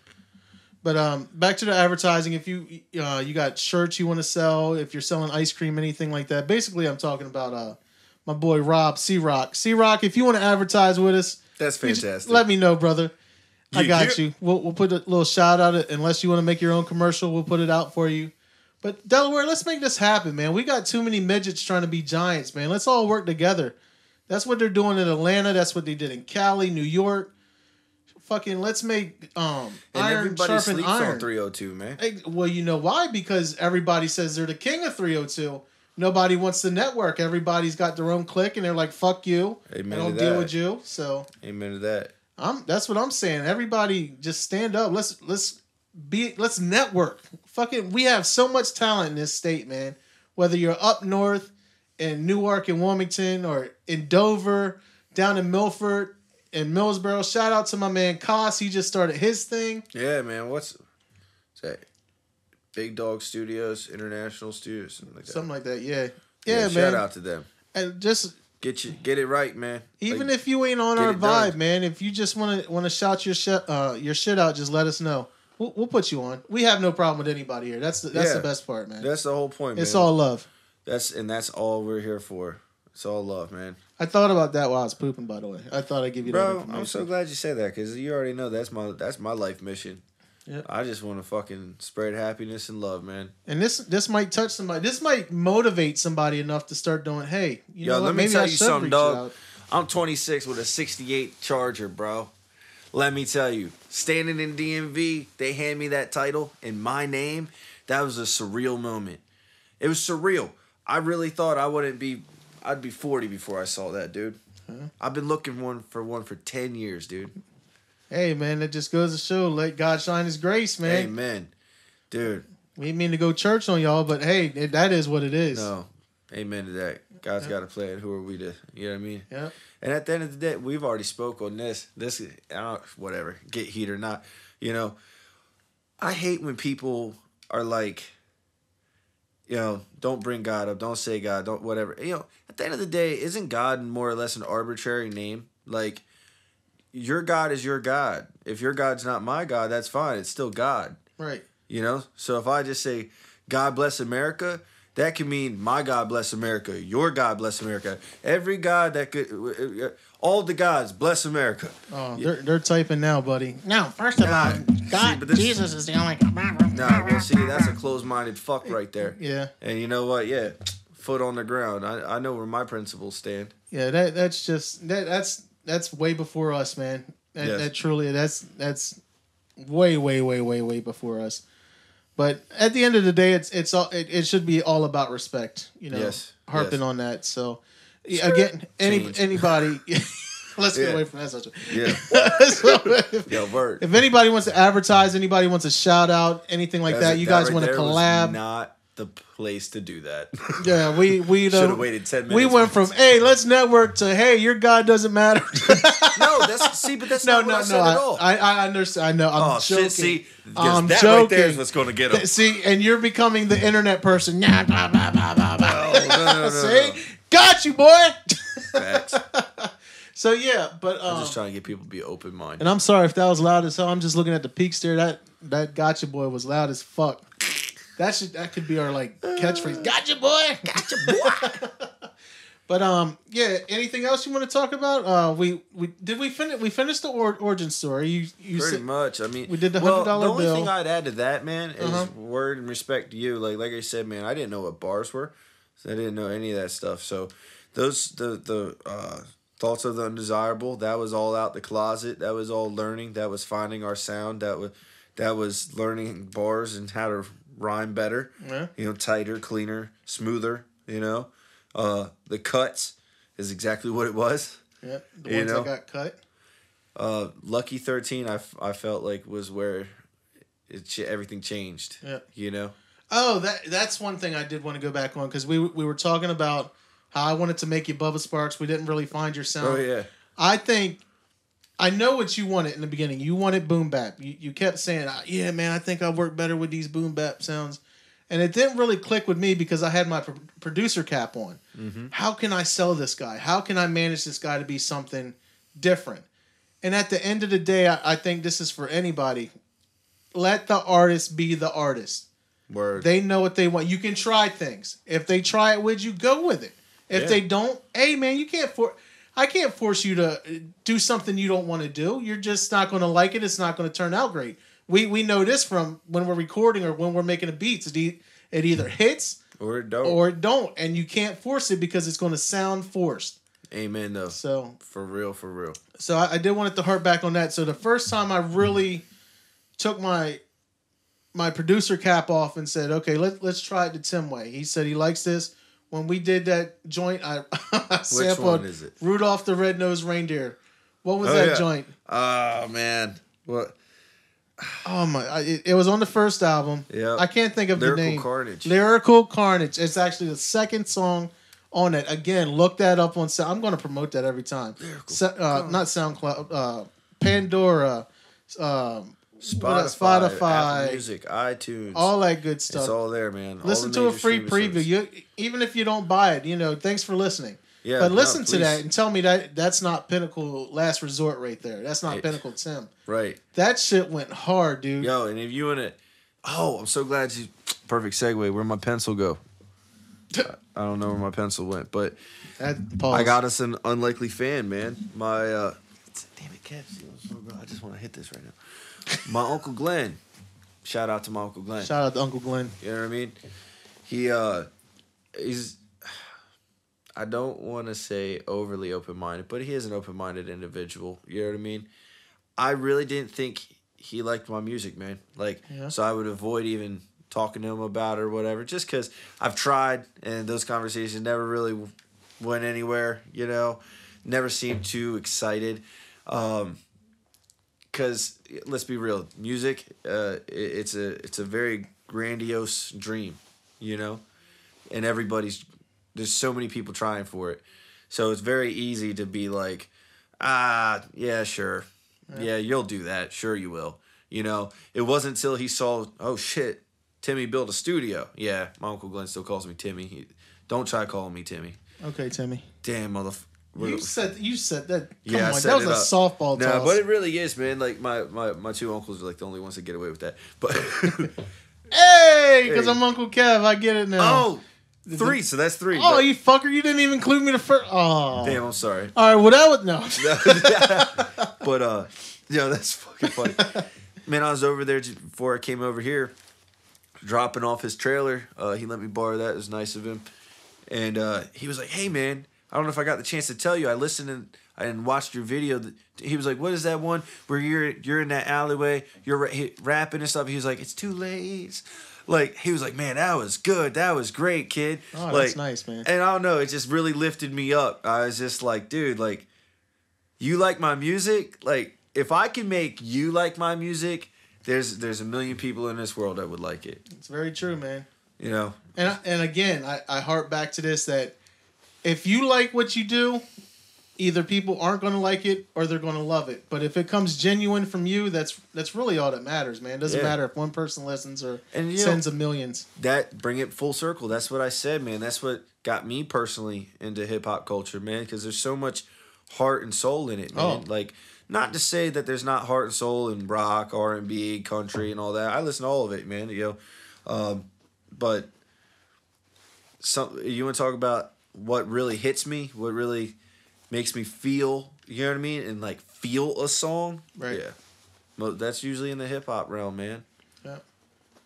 But back to the advertising. If you got shirts you want to sell, if you're selling ice cream, anything like that. Basically, I'm talking about my boy Rob C-Rock. C-Rock, if you want to advertise with us, that's fantastic. Let me know, brother. I got you. We'll put a little shout out. Unless you want to make your own commercial, we'll put it out for you. But Delaware, let's make this happen, man. We got too many midgets trying to be giants, man. Let's all work together. That's what they're doing in Atlanta. That's what they did in Cali, New York. Fucking let's make and iron everybody sharpen sleeps iron. on 302, man. Well, you know why? Because everybody says they're the king of 302. Nobody wants the network. Everybody's got their own clique, and they're like, "Fuck you. Amen I don't to deal that. with you." So, Amen to that. that's what I'm saying. Everybody, just stand up. Let's network. Fucking, we have so much talent in this state, man. Whether you're up north in Newark and Wilmington, or in Dover, down in Milford, in Millsboro. Shout out to my man Koss. He just started his thing. Yeah, man. What's that? Big Dog Studios, International Studios, something like that. Yeah. Yeah, man. Shout out to them. And just get it right, man. Even if you ain't on our vibe, man, if you just want to shout your shit out, just let us know. We'll put you on. We have no problem with anybody here. That's the best part, man. That's the whole point, man. It's all love. That's all we're here for. It's all love, man. I thought about that while I was pooping, by the way. I thought I'd give you that information. Bro, I'm so glad you said that, because you already know that's my life mission. Yep. I just want to fucking spread happiness and love, man. And this might touch somebody. This might motivate somebody enough to start doing, hey, you know what? Let me Maybe tell I you should something, reach dog. out. I'm 26 with a 68 Charger, bro. Let me tell you, standing in DMV, they hand me that title in my name. That was a surreal moment. It was surreal. I really thought I'd be 40 before I saw that, dude. Huh? I've been looking for one for 10 years, dude. Hey, man, that just goes to show, let God shine his grace, man. Amen. Dude. We didn't mean to go church on y'all, but hey, that is what it is. No. Amen to that. God's got a plan. Who are we to, you know what I mean? Yeah. And at the end of the day, we've already spoke on this. Whatever, get heat or not. You know, I hate when people are like, you know, don't bring God up, don't say God, don't whatever. You know, at the end of the day, isn't God more or less an arbitrary name? Like, your God is your God. If your God's not my God, that's fine. It's still God. Right. You know? So if I just say, God bless America, that can mean my God bless America, your God bless America. Every God that could, all the gods bless America. Oh, they're typing now, buddy. No, first of all, God, Jesus is the only God. Nah, well, see, that's a closed-minded fuck right there. Yeah. And you know what? Yeah, foot on the ground. I know where my principles stand. Yeah, that's way before us, man. That truly, that's way before us. But at the end of the day, it should be all about respect, you know. Yes. Harping on that. So again, anybody, let's get away from that subject. Yeah. So, word. If anybody wants to advertise, anybody wants a shout out, anything like that, you guys right want to collab? Not the place to do that. Yeah, we should have waited 10 minutes. We went from hey, let's network to hey, your God doesn't matter. No, that's not what I said at all. I understand. I know. I'm joking. Shit, see, I'm that joking. right there is what's going to get them. See, and you're becoming the internet person. Nah, blah, blah, blah, blah, blah. No. See, got you, boy. Facts. So yeah, but I'm just trying to get people to be open minded. And I'm sorry if that was loud as hell. I'm just looking at the peaks there. That gotcha boy was loud as fuck. That could be our like catchphrase. Gotcha boy. Gotcha boy. But yeah. Anything else you want to talk about? We finished the origin story. You Pretty much. I mean, we did the $100 bill. The only thing I'd add to that, man, is word and respect to you. Like I said, man, I didn't know what bars were, so I didn't know any of that stuff. So the thoughts of the undesirable, that was all out the closet. That was all learning. That was finding our sound. That was learning bars and how to rhyme better. Yeah. You know, tighter, cleaner, smoother. You know. The cuts is exactly what it was. Yeah, the ones that got cut. Lucky13, I felt like was where everything changed. Yeah, you know. Oh, that's one thing I did want to go back on because we were talking about how I wanted to make you Bubba Sparks. We didn't really find your sound. Oh yeah. I know what you wanted in the beginning. You wanted boom bap. You kept saying, "Yeah, man, I think I work better with these boom bap sounds." And it didn't really click with me because I had my producer cap on. Mm-hmm. How can I sell this guy? How can I manage this guy to be something different? And at the end of the day, I think this is for anybody. Let the artist be the artist. Word. They know what they want. You can try things. If they try it with you, go with it. If they don't, hey, man, I can't force you to do something you don't want to do. You're just not going to like it. It's not going to turn out great. We know this from when we're recording or when we're making a beats. It either hits or it don't. or it don't, and you can't force it because it's going to sound forced. Amen, though. So for real. So I did want to harp back on that. So the first time I really took my producer cap off and said, okay, let's try it the Tim way. He said he likes this. When we did that joint, I sampled Which one is it? Rudolph the Red-Nosed Reindeer. What was that joint? Oh, man. What? Oh, my. It was on the first album. Yeah. I can't think of the name. Carnage. Lyrical Carnage. It's actually the second song on it. Again, look that up on I'm going to promote that every time. Not SoundCloud. Pandora. Spotify, Apple Music, iTunes, all that good stuff. It's all there, man. Listen to a free preview. Even if you don't buy it, thanks for listening. Yeah, but listen to that and tell me that's not Pinnacle Last Resort right there. That's not Pinnacle Tim. Right. That shit went hard, dude. Yo, and if you want to, I'm so glad you. Perfect segue. Where'd my pencil go? I don't know where my pencil went, but I got us an unlikely fan, man. My damn it, Kev. I just want to hit this right now. My Uncle Glenn. Shout out to my Uncle Glenn. Shout out to Uncle Glenn. You know what I mean? He's I don't want to say overly open-minded, but he is an open-minded individual. You know what I mean? I really didn't think he liked my music, man. So I would avoid even talking to him about it or whatever, just because I've tried, and those conversations never really went anywhere, Never seemed too excited. Because let's be real, music, it's a very grandiose dream, and there's so many people trying for it, so it's very easy to be like, yeah, sure, yeah, you'll do that, sure you will, It wasn't until he saw, oh shit, Timmy built a studio. Yeah, my Uncle Glenn still calls me Timmy. Don't try calling me Timmy. Okay, Timmy. Damn motherfucker. You said that. Come Yeah, on, that was a softball toss. No, but it really is, man. Like my two uncles are like the only ones that get away with that. But hey, because I'm Uncle Kev, I get it now. Oh, 3. So that's 3. Oh, you fucker! You didn't even include me the first. Oh, damn! I'm sorry. All right, well that was no. But that's fucking funny. Man, I was over there before I came over here, dropping off his trailer. He let me borrow that. It was nice of him, and he was like, "Hey, man. I don't know if I got the chance to tell you. I listened and watched your video. He was like, "What is that one where you're in that alleyway, you're rapping and stuff?" He was like, "It's too late." Like he was like, "Man, that was good. That was great, kid." Oh, like, that's nice, man. And I don't know, it just really lifted me up. I was just like, dude, like, you like my music? Like, if I can make you like my music, there's a million people in this world that would like it. It's very true, man. And again, I harp back to this that. If you like what you do, either people aren't going to like it or they're going to love it. But if it comes genuine from you, that's really all that matters, man. It doesn't matter if one person listens or sends of millions. That bring it full circle. That's what I said, man. That's what got me personally into hip hop culture, man. Because there's so much heart and soul in it, man. Oh. Like, not to say that there's not heart and soul in rock, R&B, country, and all that. I listen to all of it, man. But you want to talk about what really hits me, what really makes me feel, you know what I mean? And like feel a song. Right. Yeah. Well, that's usually in the hip hop realm, man. Yeah.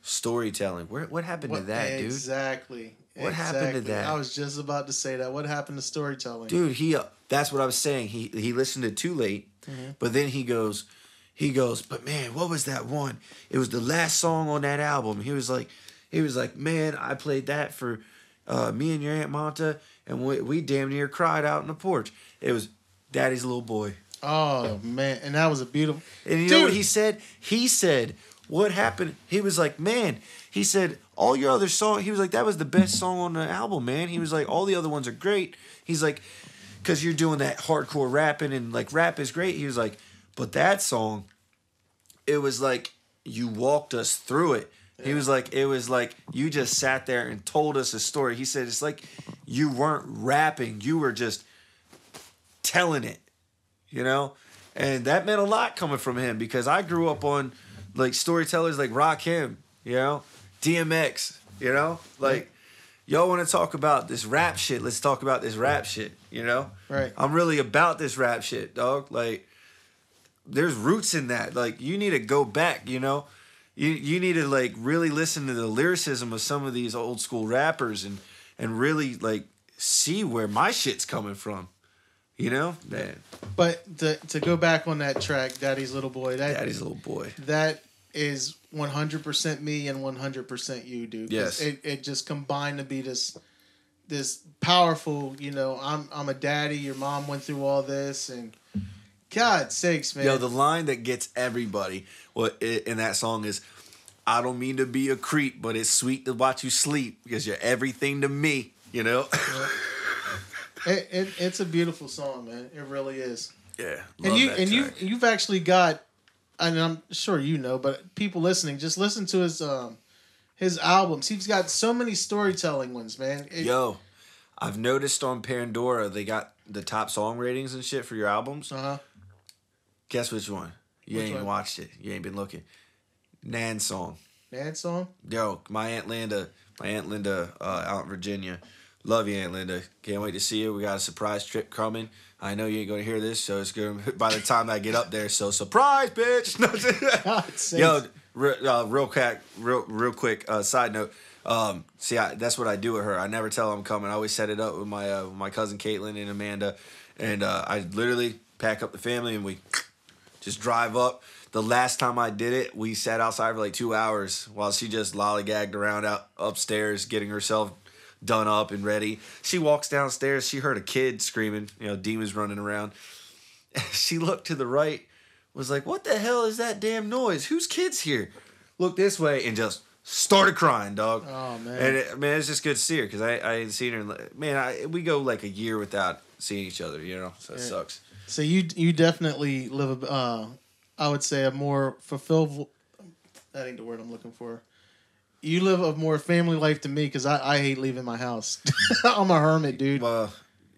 Storytelling. What happened to that, dude? Exactly. What happened to that? I was just about to say that. What happened to storytelling? Dude, that's what I was saying. He listened to Too Late, but then he goes, but man, what was that one? It was the last song on that album. He was like, man, I played that for me and your Aunt Monta, and we damn near cried out on the porch. It was Daddy's Little Boy. Oh, man. And that was a beautiful... And you know what he said? He said, what happened? He was like, man, he said, all your other songs... He was like, that was the best song on the album, man. He was like, all the other ones are great. He's like, because you're doing that hardcore rapping, and like rap is great. He was like, but that song, it was like you walked us through it. He was like, it was like you just sat there and told us a story. He said, it's like you weren't rapping. You were just telling it, And that meant a lot coming from him because I grew up on like storytellers like Rakim, DMX, Like, y'all want to talk about this rap shit. Let's talk about this rap shit, Right. I'm really about this rap shit, dog. Like, there's roots in that. Like, you need to go back, You need to like really listen to the lyricism of some of these old school rappers and really like see where my shit's coming from. You know, man. But to go back on that track, Daddy's Little Boy. Daddy's Little Boy. That is 100% me and 100% you, dude. Yes. It just combined to be this powerful. You know, I'm a daddy. Your mom went through all this, and God sakes, man. Yo, the line that gets everybody in that song is, "I don't mean to be a creep, but it's sweet to watch you sleep because you're everything to me." You know. Yeah. It's a beautiful song, man. It really is. Yeah, you've actually got, and I'm sure you know, but people listening, just listen to his albums. He's got so many storytelling ones, man. Yo, I've noticed on Pandora they got the top song ratings and shit for your albums. Guess which one? You ain't even watched it. You ain't been looking. Nan song. Nan song? Yo, my Aunt Linda out in Virginia. Love you, Aunt Linda. Can't wait to see you. We got a surprise trip coming. I know you ain't gonna hear this, so it's gonna by the time I get up there. So surprise, bitch. Yo, real quick. Side note. That's what I do with her. I never tell her I'm coming. I always set it up with my cousin Caitlin and Amanda, and I literally pack up the family and we just drive up. The last time I did it, we sat outside for like 2 hours while she just lollygagged around out upstairs getting herself done up and ready. She walks downstairs. She heard a kid screaming, demons running around. She looked to the right, was like, "What the hell is that damn noise? Whose kid's here?" Looked this way and just started crying, dog. Oh, man. And it's just good to see her because I ain't seen her. Man, we go like a year without seeing each other, so it sucks. So you definitely live I would say a more fulfilled. That ain't the word I'm looking for. You live a more family life than me because I hate leaving my house. I'm a hermit, dude. Well,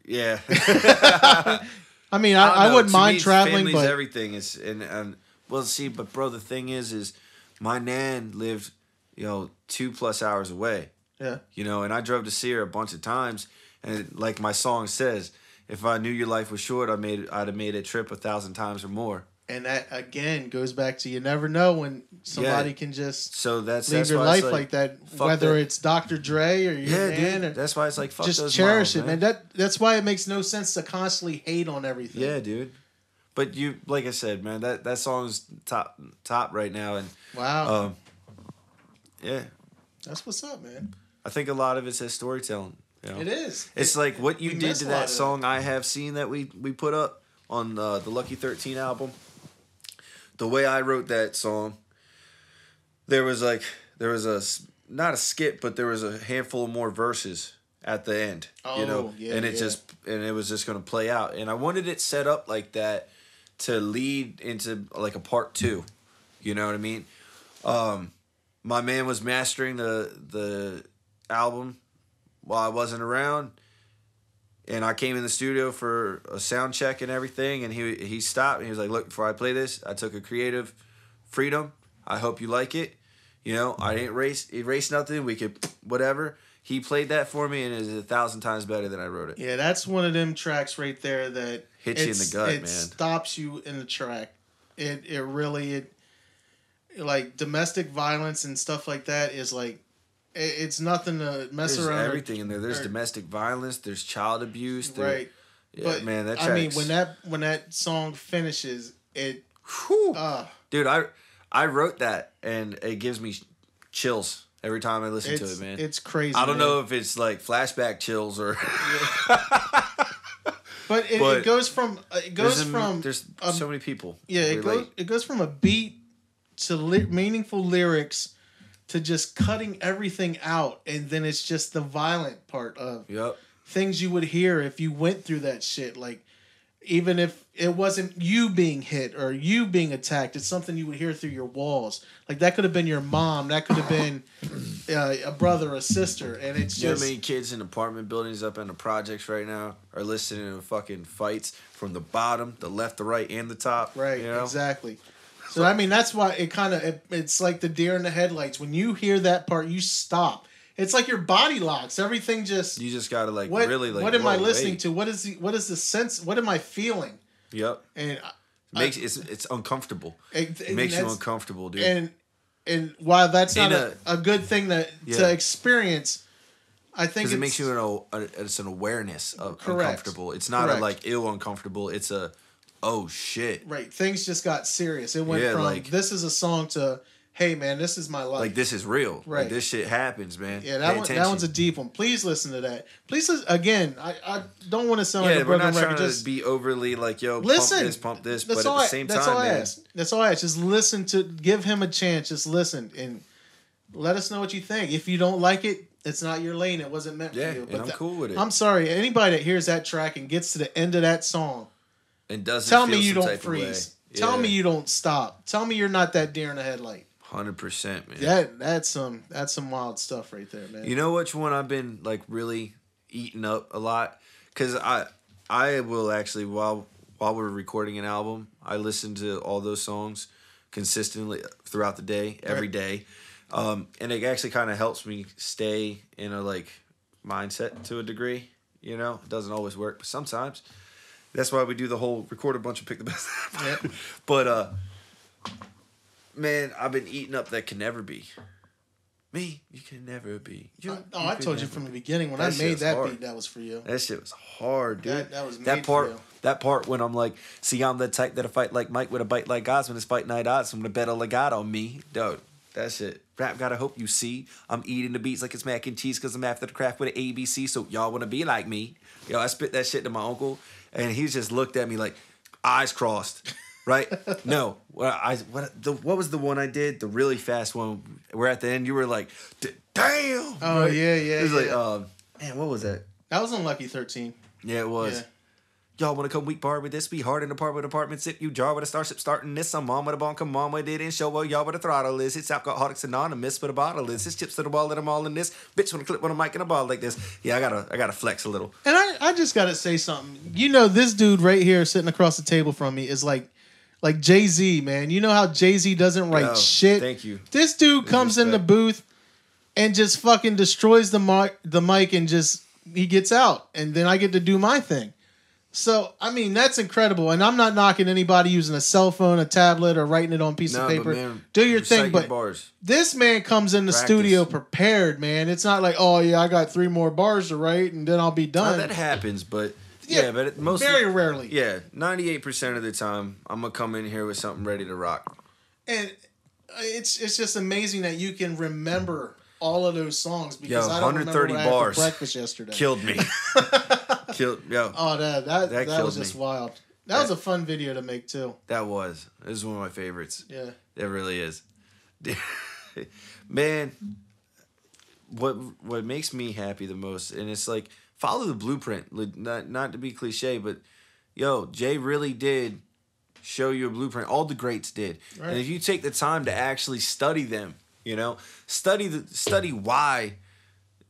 yeah. I mean, I wouldn't mind traveling, but everything is but bro, the thing is my nan lived 2+ hours away. Yeah. And I drove to see her a bunch of times, and like my song says, if I knew your life was short, I'd have made a trip 1,000 times or more. And that again goes back to you never know when somebody can just leave your life like that, whether it's Dr. Dre or your man. Dude, that's why it's like fuck just those cherish moms, it, man. That's why it makes no sense to constantly hate on everything. Yeah, dude. But you, like I said, man, that song's top right now, and wow, yeah, that's what's up, man. I think a lot of it's his storytelling. It is. It's like what you did to that song. I Have Seen that we put up on the Lucky13 album. The way I wrote that song, there was not a skip, but there was a handful of more verses at the end. Oh, yeah, and it was just gonna play out, and I wanted it set up like that to lead into like a part 2. You know what I mean? My man was mastering the album while I wasn't around. And I came in the studio for a sound check and everything, and he stopped and he was like, "Look, before I play this, I took a creative freedom. I hope you like it. I didn't erase nothing. We could whatever." He played that for me, and it is 1,000 times better than I wrote it. Yeah, that's one of them tracks right there that hits you in the gut, man. It stops you in the track. It really like domestic violence and stuff like that is like. It's nothing to mess there's around. There's everything in there. There's domestic violence. There's child abuse. Right. Yeah, but man, that I mean, when that song finishes, it. Dude, I wrote that, and it gives me chills every time I listen to it, man. It's crazy. I don't know if it's like flashback chills or. But it goes from there's so many people. Yeah, it goes from a beat to meaningful lyrics. To just cutting everything out, and then it's just the violent part of things you would hear if you went through that shit. Like, even if it wasn't you being hit or you being attacked, it's something you would hear through your walls. Like, that could have been your mom, that could have been a brother, a sister, and it's just... You know how many kids in apartment buildings up in the projects right now are listening to fucking fights from the bottom, the left, the right, and the top? Right, exactly. So, I mean, that's why it's like the deer in the headlights. When you hear that part, you stop. It's like your body locks. Everything just... You just got to, like, what am I listening to? What is the sense? What am I feeling? Yep. And it's uncomfortable. It makes you uncomfortable, dude. And and while that's not In a good thing to experience, I think it makes you it's an awareness of correct. uncomfortable. It's not Correct. a like ill uncomfortable. It's a oh shit. Right. Things just got serious. It went from like, this is a song to hey man, this is my life. Like this is real. Right. Like this shit happens, man. Yeah, that one's a deep one. Please listen to that. Please listen, again. I don't want to sound like a we're broken not record. trying Just to be overly like yo listen. pump this. That's but all at the same time, that's all man. I ask. That's all I ask. Just listen to. Give him a chance. Just listen and let us know what you think. If you don't like it, it's not your lane. It wasn't meant for you. But I'm cool with it. I'm sorry. Anybody that hears that track and gets to the end of that song and doesn't tell feel me you some don't type freeze. Of way. Tell me you don't stop. Tell me you're not that deer in the headlight. 100%, man. That's some wild stuff right there, man. You know which one I've been like really eating up a lot? Because I will actually while we're recording an album, I listen to all those songs consistently throughout the day, every day. And it actually kind of helps me stay in a like mindset to a degree. You know, it doesn't always work, but sometimes. That's why we do the whole record a bunch and pick the best. Yep. But man, I've been eating up that can never be. Me, you can never be. I told you from the beginning when I made that beat, that was for you. That shit was hard, dude. That was made that part. for you. That part when I'm like, see, I'm the type that'll fight like Mike with a bite like God's when it's fight night odds. I'm gonna bet all I got on me, dude. That shit. Rap gotta hope you see. I'm eating the beats like it's mac and cheese because I'm after the craft with an ABC. So y'all wanna be like me? Yo, I spit that shit to my uncle, and he just looked at me like, eyes crossed. Right? No. What was the one I did? The really fast one. Where at the end you were like, damn. Oh right? yeah. It was like, man, what was that? That was on Lucky13. Yeah, it was. Yeah. Y'all want to come weak bar with this? Be hard in the part with apartment sip. You jar with a starship starting this. I'm on with a bonk. Come on with it and show well y'all with a throttle is. It's Alcoholics Anonymous with a bottle is. It's chips to the wall that I'm all in this. Bitch want to clip on a mic and a ball like this. Yeah, I gotta flex a little. And I just gotta say something. You know, this dude right here sitting across the table from me is like Jay-Z, man. You know how Jay-Z doesn't write shit? Thank you. This dude comes in the booth and just fucking destroys the mic and just he gets out. And then I get to do my thing. So, I mean, that's incredible. And I'm not knocking anybody using a cell phone, a tablet, or writing it on a piece of paper. Man, do your thing. But bars. This man comes in the studio prepared, man. It's not like, oh, yeah, I got 3 more bars to write and then I'll be done. That happens, but... Yeah, but most very rarely. Yeah, 98% of the time, I'm gonna come in here with something ready to rock. And it's just amazing that you can remember all of those songs because I don't remember what I had for breakfast yesterday. Killed me. Oh, that was just wild. That was a fun video to make too. That was. This is one of my favorites. Yeah, it really is. Man, what makes me happy the most, and it's like. Follow the blueprint. Not to be cliche, but yo, Jay really did show you a blueprint. All the greats did. Right. And if you take the time to actually study them, you know, study why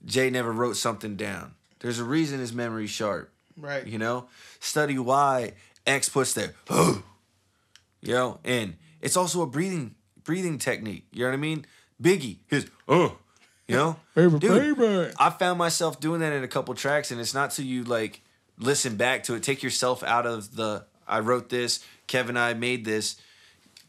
Jay never wrote something down. There's a reason his memory's sharp. Right. You know? Study why X puts there. You know, and it's also a breathing technique. You know what I mean? Biggie, his you know, dude, I found myself doing that in a couple tracks, and it's not till you like listen back to it. Take yourself out of the I wrote this, Kevin and I made this.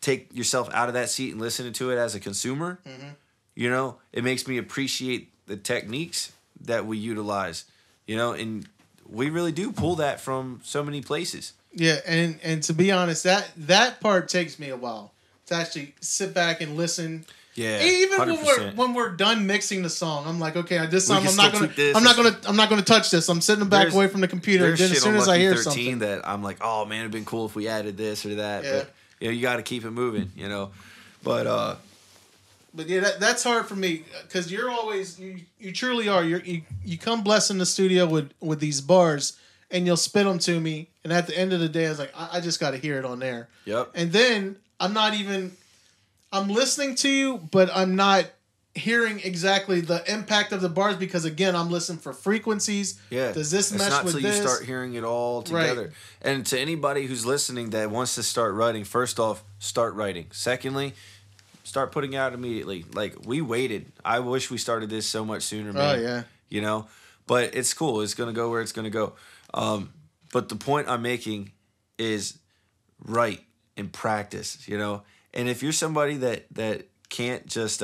Take yourself out of that seat and listen to it as a consumer. Mm-hmm. You know, it makes me appreciate the techniques that we utilize. You know, and we really do pull that from so many places. Yeah, and to be honest, that part takes me a while to actually sit back and listen. Yeah, even 100%. when we're done mixing the song, I'm like, okay, this time I'm not gonna touch this. I'm sitting back away from the computer. And then as soon as I hear something, that I'm like, oh man, it'd been cool if we added this or that. Yeah. But you know, you got to keep it moving. You know, but yeah, that's hard for me because you're always you truly are. You come blessing the studio with these bars and you'll spit them to me, and at the end of the day, I was like, I just got to hear it on there. Yep. And then I'm listening to you, but I'm not hearing exactly the impact of the bars because, again, I'm listening for frequencies. Yeah. Does this mesh with this? It's not until you start hearing it all together. Right. And to anybody who's listening that wants to start writing, first off, start writing. Secondly, start putting out immediately. Like, we waited. I wish we started this so much sooner, man. Oh, yeah. You know? But it's cool. It's going to go where it's going to go. But the point I'm making is write and practice, you know? And if you're somebody that can't just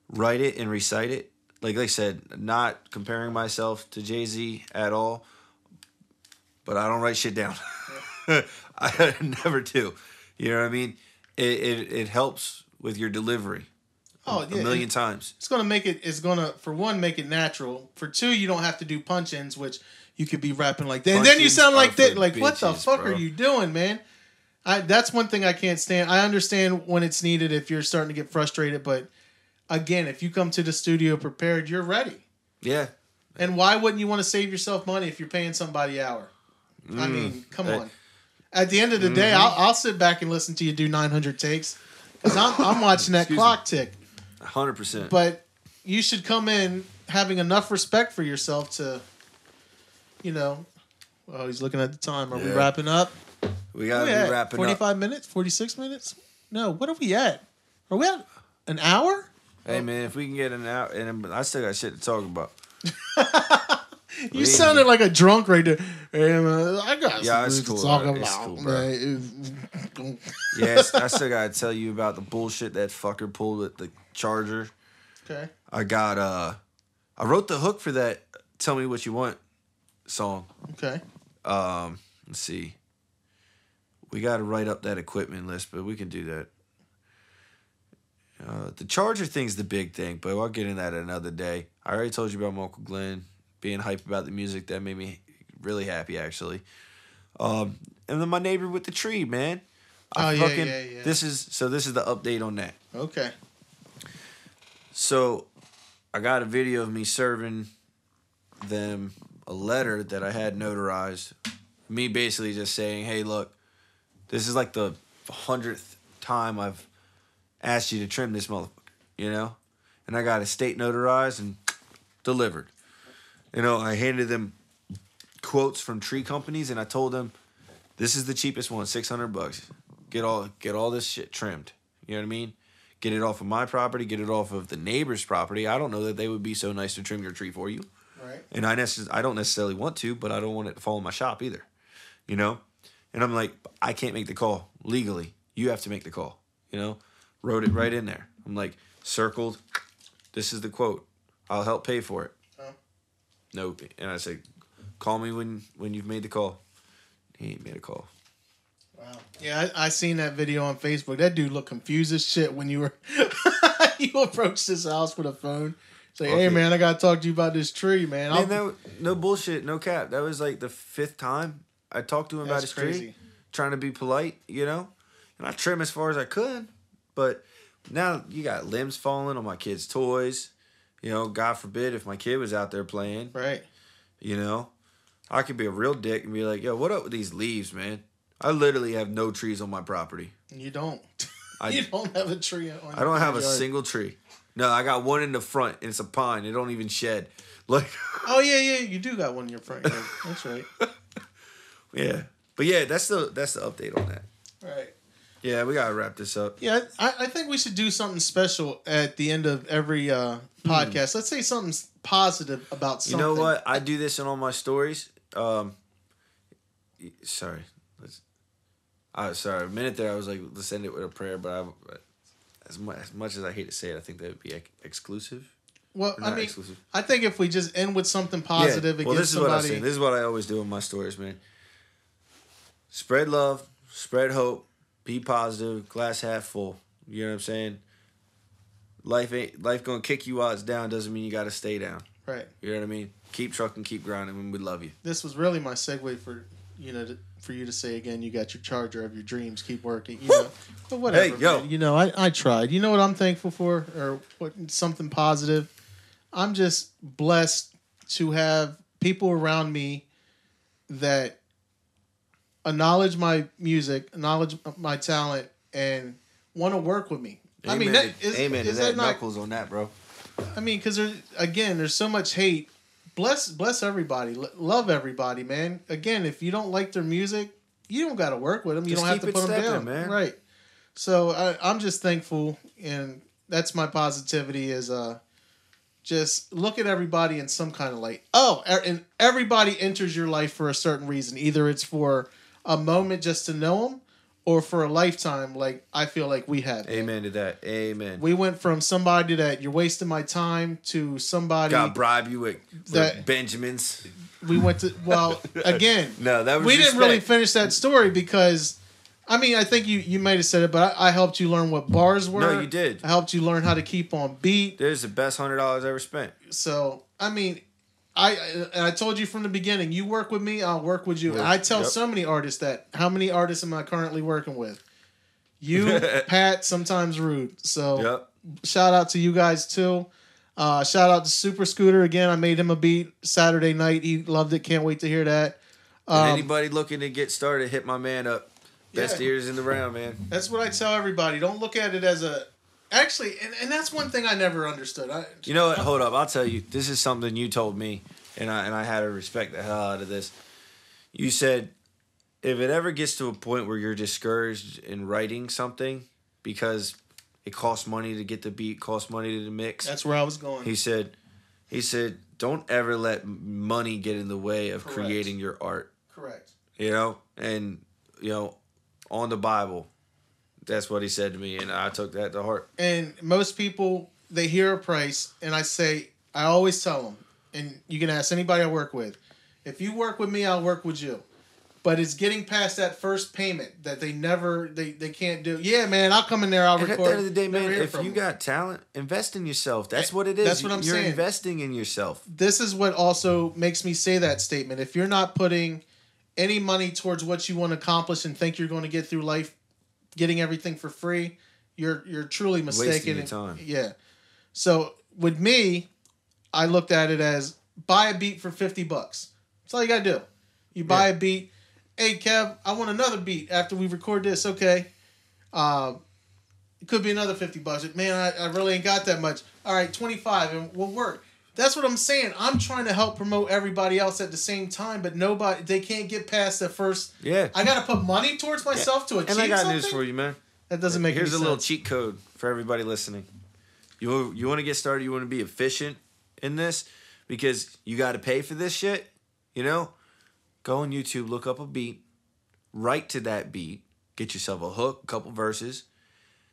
write it and recite it. Like I said, not comparing myself to Jay-Z at all, but I don't write shit down. I never do. You know what I mean? It helps with your delivery. Oh, yeah. A million times. It's gonna make it. It's gonna, for one, make it natural. For two, you don't have to do punch-ins, which you could be rapping like that. And then you sound like that. Like, what the fuck are you doing, man? That's one thing I can't stand. I understand when it's needed if you're starting to get frustrated, but again, if you come to the studio prepared, you're ready. Yeah. And why wouldn't you want to save yourself money if you're paying somebody an hour? I mean, come on. At the end of the day, I'll sit back and listen to you do 900 takes because I'm watching that clock tick. 100%. But you should come in having enough respect for yourself to, you know. Oh, he's looking at the time. Are we wrapping up? We gotta be wrapping 45 minutes? 46 minutes? No, what are we at? Are we at an hour? Hey, man, if we can get an hour, and I still got shit to talk about. You sounded like a drunk right there. Hey, man, I got some to talk about. It's cool, bro. Yes, I still gotta tell you about the bullshit that fucker pulled with the charger. Okay. I wrote the hook for that "Tell Me What You Want" song. Okay. Let's see. We got to write up that equipment list, but we can do that. The charger thing's the big thing, but I'll get into that another day. I already told you about my Uncle Glenn being hyped about the music. That made me really happy, actually. And then my neighbor with the tree, man. Yeah. This is the update on that. Okay. So I got a video of me serving them a letter that I had notarized. Me basically just saying, hey, look, this is like the 100th time I've asked you to trim this motherfucker, you know? And I got a state notarized and delivered. You know, I handed them quotes from tree companies and I told them, this is the cheapest one, $600. Get all this shit trimmed. You know what I mean? Get it off of my property, get it off of the neighbor's property. I don't know that they would be so nice to trim your tree for you. Right. And I don't necessarily want to, but I don't want it to fall in my shop either. You know? And I'm like, I can't make the call legally. You have to make the call. You know? Wrote it right in there. I'm like, circled, this is the quote. I'll help pay for it. Oh. Nope. And I said, call me when you've made the call. He ain't made a call. Wow. Yeah, I seen that video on Facebook. That dude looked confused as shit when you approached his house with a phone. Say, hey, man, I got to talk to you about this tree, man. No bullshit, no cap. That was like the 5th time I talked to him about his tree. Trying to be polite, you know? And I trim as far as I could. But now you got limbs falling on my kids' toys. You know, God forbid if my kid was out there playing. Right. You know? I could be a real dick and be like, yo, what up with these leaves, man? I literally have no trees on my property. You don't. You don't have a tree on your I don't have yard. a single tree. No, I got one in the front, and it's a pine. It don't even shed. Like, oh yeah, you do got one in your front yard. That's right. Yeah, but yeah, that's the update on that. Right. Yeah, we gotta wrap this up. Yeah, I think we should do something special at the end of every podcast. Let's say something positive about something. You know what? I do this in all my stories. Sorry. Sorry. A minute there, I was like, let's end it with a prayer, but as much as I hate to say it, I think that would be exclusive. Well, I mean, exclusive. I think if we just end with something positive, well, this is what I say. This is what I always do in my stories, man. Spread love, spread hope, be positive, glass half full. You know what I'm saying? Life gonna kick you while it's down doesn't mean you gotta stay down. Right. You know what I mean? Keep trucking, keep grinding, and we love you. This was really my segue for for you to say again, you got your charger of your dreams, keep working. You know, but whatever. Hey, yo. Man. You know, I tried. You know what I'm thankful for, or something positive. I'm just blessed to have people around me that acknowledge my music, acknowledge my talent, and want to work with me. Amen. I mean, amen is to that not, knuckles on that, bro. I mean, because there's so much hate. Bless everybody. Love everybody, man. Again, if you don't like their music, you don't got to work with them. You don't have to put them down. Man. Right. So I'm just thankful, and that's my positivity is just look at everybody in some kind of light. Oh, and everybody enters your life for a certain reason. Either it's for a moment just to know them, or for a lifetime, like I feel like we have. Amen to that. Amen. We went from somebody that you're wasting my time to somebody got bribe you with that Benjamins. We went to again. No, that was we respect. didn't really finish that story because. I mean, I think you might have said it, but I helped you learn what bars were. No, you did. I helped you learn how to keep on beat. There's the best $100 ever spent. So, I mean, I told you from the beginning, you work with me, I'll work with you. Yep. And I tell so many artists that. How many artists am I currently working with? You, Pat, sometimes Rude. So, shout out to you guys too. Shout out to Super Scooter again. I made him a beat Saturday night. He loved it. Can't wait to hear that. And anybody looking to get started, hit my man up. Best ears in the round, man. That's what I tell everybody. Don't look at it as a... Actually, and that's one thing I never understood. You know what? Hold up. I'll tell you. This is something you told me, and I had to respect the hell out of this. You said, if it ever gets to a point where you're discouraged in writing something because it costs money to get the beat, costs money to mix. That's where I was going. He said, don't ever let money get in the way of Correct. creating your art. Correct. You know? And, you know... On the Bible, that's what he said to me, and I took that to heart. And most people, they hear a price, and I always tell them, and you can ask anybody I work with, if you work with me, I'll work with you. But it's getting past that first payment that they can't do. Yeah, man, I'll come in there, I'll record. At the end of the day, man, if you got talent, invest in yourself. That's what it is. That's what I'm saying. You're investing in yourself. This is what also makes me say that statement. If you're not putting any money towards what you want to accomplish and think you're going to get through life getting everything for free, you're truly mistaken. Wasting your time. Yeah. So with me, I looked at it as buy a beat for $50. That's all you got to do. You buy a beat. Hey, Kev, I want another beat after we record this. Okay. It could be another $50. Man, I really ain't got that much. All right, 25 and we'll work. That's what I'm saying. I'm trying to help promote everybody else at the same time, but they can't get past the first. Yeah. I got to put money towards myself to achieve something. And I got news for you, man. That doesn't make any sense. Here's a little cheat code for everybody listening. You want to get started, you want to be efficient in this because you got to pay for this shit, you know? Go on YouTube, look up a beat, write to that beat, get yourself a hook, a couple verses,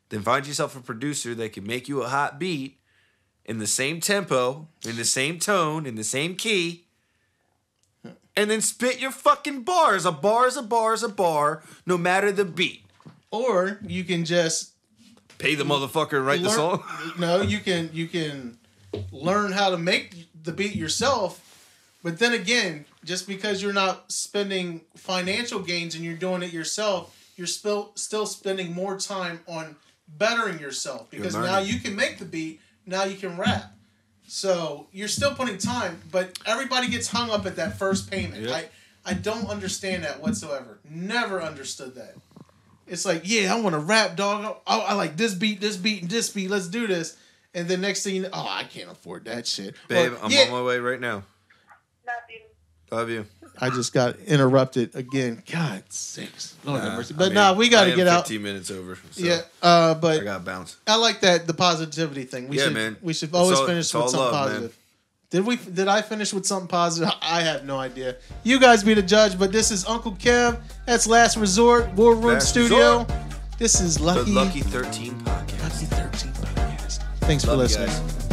then find yourself a producer that can make you a hot beat in the same tempo, in the same tone, in the same key, and then spit your fucking bars. A bar is a bar is a bar, no matter the beat. Or you can just pay the motherfucker and write the song. No, you can learn how to make the beat yourself, but then again, just because you're not spending financial gains and you're doing it yourself, you're still spending more time on bettering yourself because now you can make the beat. Now you can rap. So you're still putting time, but everybody gets hung up at that first payment. Yep. I don't understand that whatsoever. Never understood that. It's like, yeah, I want to rap, dog. I like this beat, and this beat. Let's do this. And then next thing you know, I can't afford that shit. Babe, I'm on my way right now. Love you. Love you. I just got interrupted again. God sakes. Lord have mercy. But we got to get out. 15 minutes over. So Yeah, but I got to bounce. I like the positivity thing. Man. We should always finish with something love, positive. Man. Did I finish with something positive? I have no idea. You guys be the judge, but this is Uncle Kev. That's Last Resort, WarRoom Studio. Resort. This is The Lucky 13 podcast. Lucky 13 podcast. Thanks for listening. Guys.